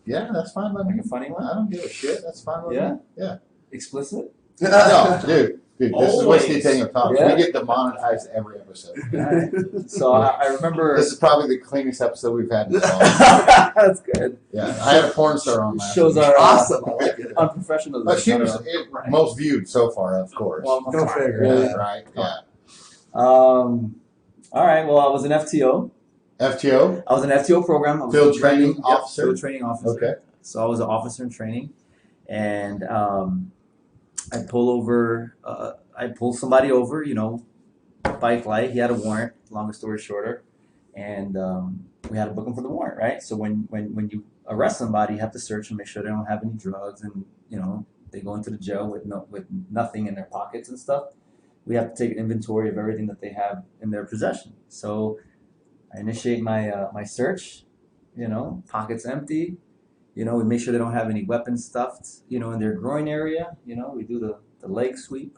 Yeah, that's fine by me. Like a funny one? I don't give a shit. That's fine with Yeah? me. Yeah. explicit? No, dude, this is Whiskey Always. Tango Talks. Yeah. We get demonetized every episode. So I remember. This is probably the cleanest episode we've had in a while. That's good. Yeah, I had a porn star on last Shows week. our Awesome. I like it. unprofessionalism. But she was Right. most viewed so far, of course. Well, Go figure. Really? Yeah. Right? Yeah. All right. Well, I was an FTO. FTO. I was an FTO program. I was Field a training Yep, officer? Field training officer. Okay. So I was an officer in training, and I pulled somebody over. Bike light. He had a warrant. Longest story shorter, and we had to book him for the warrant, right? So when you arrest somebody, you have to search and make sure they don't have any drugs, and they go into the jail with nothing in their pockets and stuff. We have to take an inventory of everything that they have in their possession. So I initiate my search. Pockets empty. We make sure they don't have any weapons stuffed. In their groin area. We do the leg sweep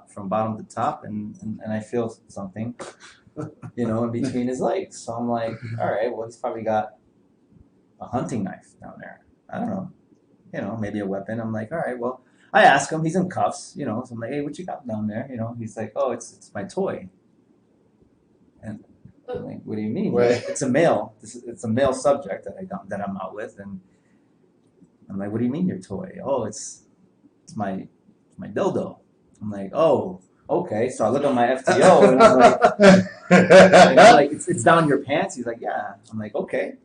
from bottom to top, and I feel something. In between his legs. So I'm like, all right, well, he's probably got a hunting knife down there. I don't know. Maybe a weapon. I'm like, all right, well, I ask him. He's in cuffs. So I'm like, hey, what you got down there? He's like, oh, it's my toy. And I'm like, what do you mean? Wait. It's a male. It's a male subject that I'm out with, and I'm like, what do you mean your toy? Oh, it's my dildo. I'm like, oh, okay. So I look at my FTO and I'm like, it's down your pants. He's like, yeah. I'm like, okay.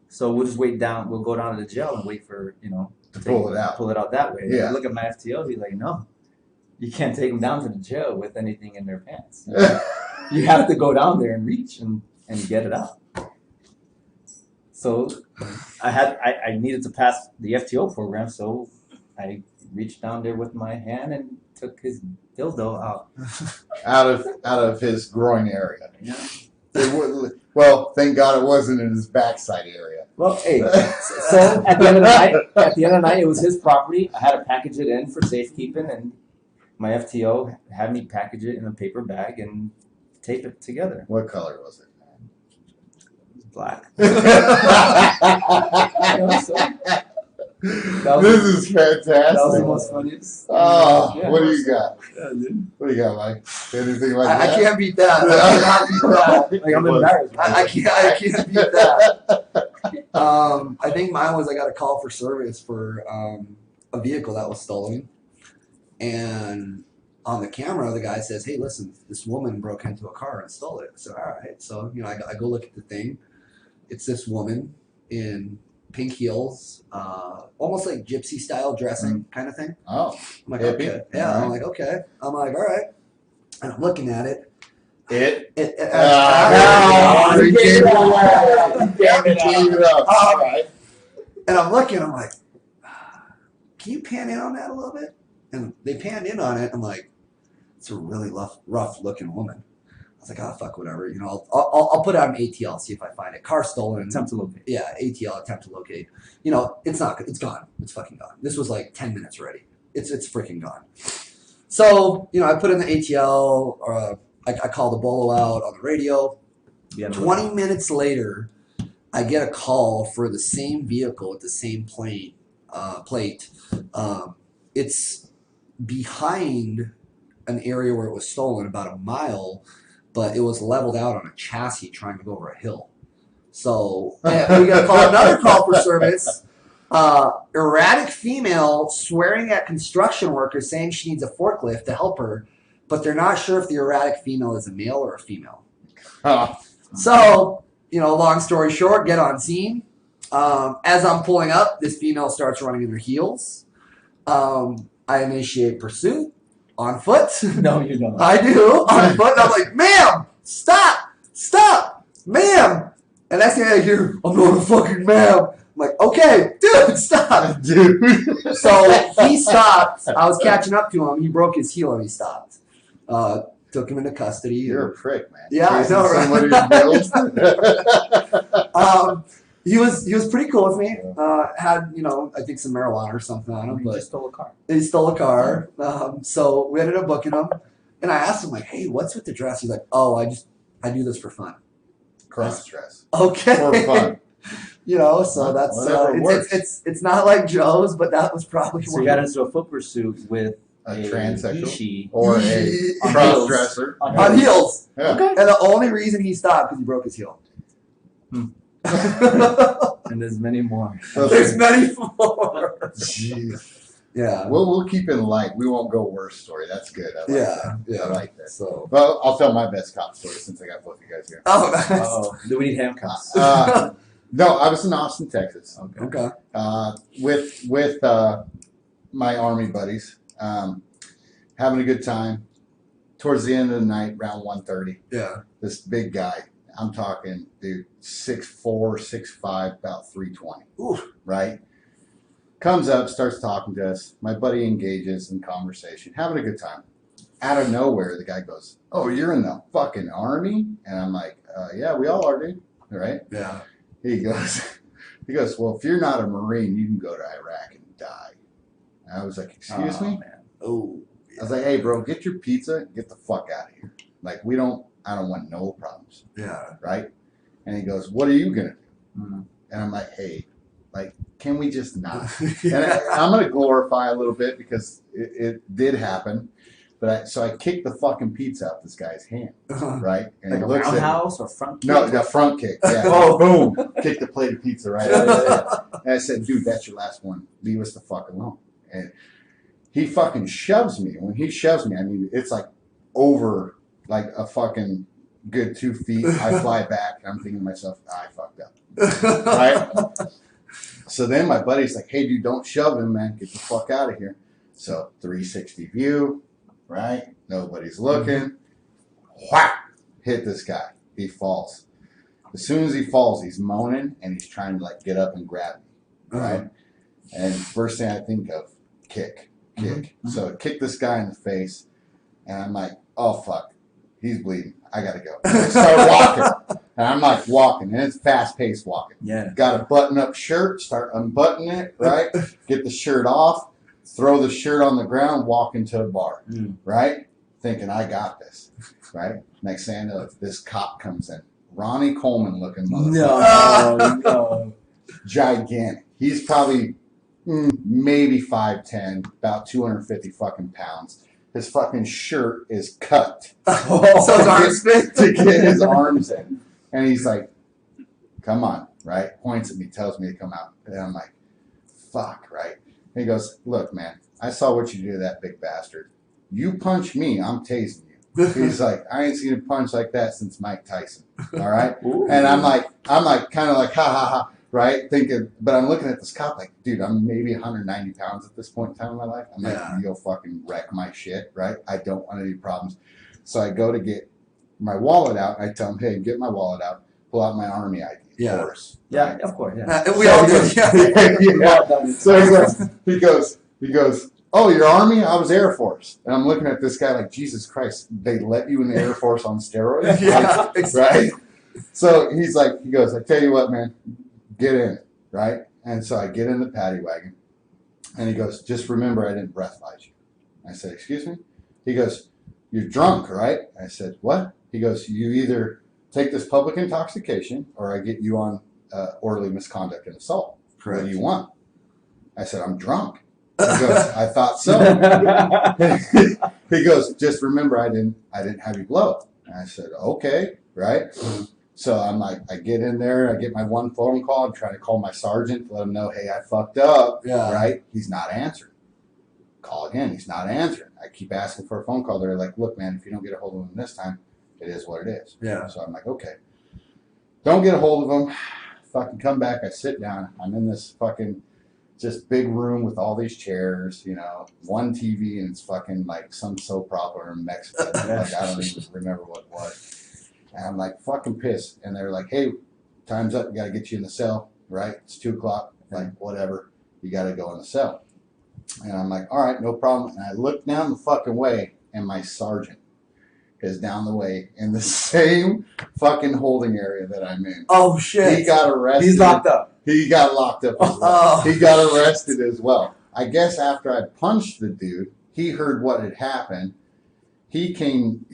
So we'll just wait down. We'll go down to the jail and wait for To pull it out. Pull it out that way. Yeah. I look at my FTO. He's like, no, you can't take them down to the jail with anything in their pants. You have to go down there and reach and get it out. So I needed to pass the FTO program, so I reached down there with my hand and took his dildo out. out of his groin area. Yeah. Well, thank God it wasn't in his backside area. Well, hey, so at the end of the night, it was his property. I had to package it in for safekeeping, and my FTO had me package it in a paper bag and tape it together. What color was it? It was black. This is fantastic. That was the most funniest. Oh, Yeah. what do you got? Yeah, dude. What do you got, Mike? Anything like I that? can't beat that. I cannot beat that. Like, I'm embarrassed. I can't beat that. I think mine was I got a call for service for a vehicle that was stolen, and on the camera the guy says, "Hey, listen, this woman broke into a car and stole it." So all right, so I go look at the thing. It's this woman in pink heels, almost like gypsy style dressing kind of thing. Oh, I'm like, hippie? okay, yeah. All I'm like, okay. I'm like, all right, and I'm looking at it. it. Oh, You gave it away. You gave it up. All right. And I'm looking, I'm like, can you pan in on that a little bit? And they panned in on it. I'm like, it's a really rough looking woman. I was like, oh, fuck, whatever. I'll put it on ATL, see if I find it. Car stolen. Attempt to locate. Yeah, ATL, attempt to locate. It's not good. It's gone. It's fucking gone. This was like 10 minutes already. It's freaking gone. So, I put in the ATL, I call the bolo out on the radio. Yeah, 20 minutes later, I get a call for the same vehicle with the same plate. It's behind an area where it was stolen, about a mile, but it was leveled out on a chassis trying to go over a hill. So we got another call for service. Erratic female swearing at construction workers saying she needs a forklift to help her, but they're not sure if the erratic female is a male or a female. So, long story short, get on scene. As I'm pulling up, this female starts running in her heels. I initiate pursuit on foot. No, you don't. I do, on foot. And I'm like, ma'am, stop, ma'am. And that's the thing I hear, I'm not a fucking ma'am. I'm like, okay, dude, stop. Dude. So he stopped. I was catching up to him. He broke his heel and he stopped. Took him into custody. You're a prick, man. Yeah, I know, right? Somebody's He was pretty cool with me. Had I think some marijuana or something on him, You but just stole a car. he stole a car. So we ended up booking him, and I asked him like, "Hey, what's with the dress?" He's like, "Oh, I do this for fun." cross dress. Okay. For fun. You know, so Well, that's whatever works. it's not like Joe's, but that was probably So one you got of into a foot pursuit with A a transsexual Ishi or a Yeezy. cross dresser. on heels. Yeah. Okay. And the only reason he stopped because he broke his heel. Hmm. And there's many more. There's many more. Jeez. Yeah. We'll keep it light. We won't go worst story. That's good. I like that. Yeah. I like that. So. Well, I'll tell my best cop story since I got both of you guys here. Oh, nice. Oh, do we need handcuffs? No, I was in Austin, Texas, Okay. Okay. with my army buddies, having a good time. Towards the end of the night, around 1:30, Yeah. this big guy, I'm talking, dude, 6'4", 6'5", about 320, Ooh. right? Comes up, starts talking to us. My buddy engages in conversation, having a good time. Out of nowhere, the guy goes, "Oh, you're in the fucking army?" And I'm like, "Yeah, we all are, dude." Right? Yeah. He goes, "Well, if you're not a Marine, you can go to Iraq and die." And I was like, "Excuse me?" Man. Oh. I was like, "Hey, bro, get your pizza, and get the fuck out of here. Like, I don't want no problems, Yeah. right?" And he goes, "What are you gonna do?" Mm. And I'm like, "Hey, like, can we just not?" And I'm gonna glorify a little bit because it did happen, but so I kicked the fucking pizza out this guy's hand, right? And Like he a looks at me. roundhouse or front? No, kick? the front kick. Yeah. Oh. Boom! Kicked the plate of pizza right out of his head. And I said, "Dude, that's your last one. Leave us the fuck alone." And he fucking shoves me. When he shoves me, I mean, it's like over like a fucking good 2 feet. I fly back, and I'm thinking to myself, I fucked up. Right? So then my buddy's like, "Hey, dude, don't shove him, man. Get the fuck out of here." So 360 view, right? Nobody's looking. Whack! Hit this guy. He falls. As soon as he falls, he's moaning and he's trying to like get up and grab me, right? And first thing I think of, kick. So I kick this guy in the face, and I'm like, "Oh fuck, he's bleeding. I gotta go." And I start walking, and I'm like walking, and it's fast paced walking. Yeah. Got a button up shirt, start unbuttoning it, right? Get the shirt off, throw the shirt on the ground, walk into a bar, right? Thinking I got this, right? Next thing I know, this cop comes in, Ronnie Coleman looking motherfucker, No. gigantic. He's probably maybe 5'10", about 250 fucking pounds. His fucking shirt is cut So his arms fit. to get his arms in. And he's like, "Come on," right? Points at me, tells me to come out. And I'm like, fuck, right? And he goes, "Look, man, I saw what you did to that big bastard. You punch me, I'm tasing you." He's like, "I ain't seen a punch like that since Mike Tyson." All right? And I'm like, kind of like, ha ha ha, right? Thinking, but I'm looking at this cop like, dude, I'm maybe 190 pounds at this point in time in my life. I'm like, Yeah. "You'll fucking wreck my shit," right? I don't want any problems. So I go to get my wallet out. I tell him, "Hey, get my wallet out. Pull out my Army ID." Yeah. Of course. Yeah, right? of course. Yeah. We all did. Yeah. Yeah. So he goes, "Oh, you're Army? I was Air Force." And I'm looking at this guy like, Jesus Christ, they let you in the Air Force on steroids? Yeah. Right? So he goes, "I tell you what, man, get in," right? And so I get in the paddy wagon, and he goes, "Just remember I didn't breathalyze you." I said, "Excuse me?" He goes, "You're drunk, right?" I said, "What?" He goes, "You either take this public intoxication or I get you on orderly misconduct and assault. What do you want?" I said, "I'm drunk." He goes, "I thought so." He goes, "Just remember I didn't have you blow." And I said, "Okay," right? So I'm like, I get in there, I get my one phone call, I'm trying to call my sergeant to let him know, "Hey, I fucked up," Yeah. right? He's not answering. Call again, he's not answering. I keep asking for a phone call. They're like, "Look, man, if you don't get a hold of him this time, it is what it is." Yeah. So I'm like, okay. Don't get a hold of him. Fucking come back. I sit down. I'm in this fucking just big room with all these chairs, one TV, and it's fucking like some soap opera in Mexico. Like, I don't even remember what it was. And I'm like fucking pissed. And they're like, "Hey, time's up. We got to get you in the cell, right? It's 2:00. Like, whatever. You got to go in the cell." And I'm like, "All right, no problem." And I look down the fucking way, and my sergeant is down the way in the same fucking holding area that I'm in. Oh shit. He got arrested. He's locked up. He got locked up as well. Oh. He got arrested as well. I guess after I punched the dude, he heard what had happened, he came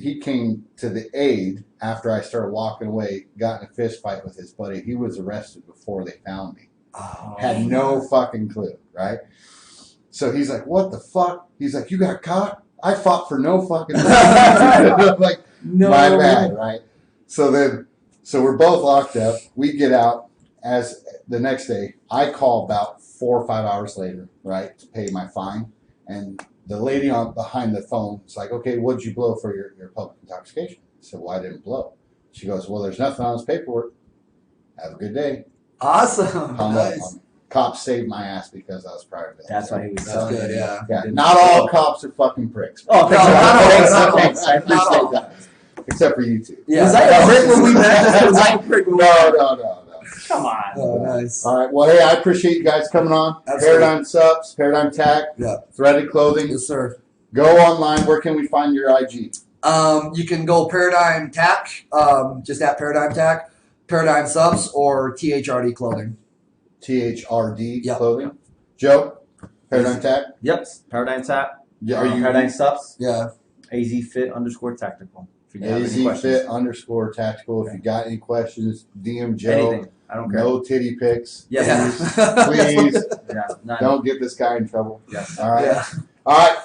to the aid after I started walking away, got in a fist fight with his buddy. He was arrested before they found me. Oh, Had no fucking clue, right? So he's like, "What the fuck?" He's like, "You got caught? I fought for no fucking reason." I'm like, No. my bad, right? So we're both locked up. We get out. As the next day, I call about 4 or 5 hours later, right, to pay my fine, and the lady behind the phone is like, "Okay, what'd you blow for your public intoxication?" I said, "Well, I didn't blow." She goes, "Well, there's nothing on this paperwork. Have a good day." awesome. Hung up Nice. on me. Cops saved my ass because I was prior to that. That's why he was That's telling good, you. yeah. Yeah, not all cops are fucking pricks. Oh, No, not all. thanks. Not all. Thanks. I Not all. appreciate that. Except for you two. Yeah. Was I a prick when we met? Was I a prick when we met? No. Come on. Oh, nice. All right. Well, hey, I appreciate you guys coming on. Absolutely. Paradigm Subs, Paradigm Tack, Yeah. Threaded Clothing. Yes, sir. Go online. Where can we find your IG? You can go Paradigm Tack, just at Paradigm Tack, Paradigm Subs, or THRD Clothing. THRD Yeah. Clothing. Joe, Paradigm Tack. Yep. Paradigm Tap. Yeah, are you Paradigm Subs? Yeah. AZFit_tactical. If you have any questions. AZFit_tactical. If you got any questions, DM Joe. Anything. I don't care. No titty pics. Yeah. Please Yeah. None. don't get this guy in trouble. Yes. All right. Yeah. All right.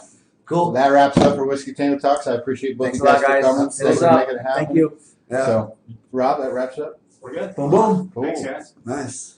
Cool. That wraps it up for Whiskey Tango Talks. I appreciate both Thanks you a guys lot, for guys. coming. Hit us Thanks for up. making it happen. Thank you. Yeah. So, Rob, that wraps it up. We're good. Boom, boom. Cool. Thanks, guys. Nice.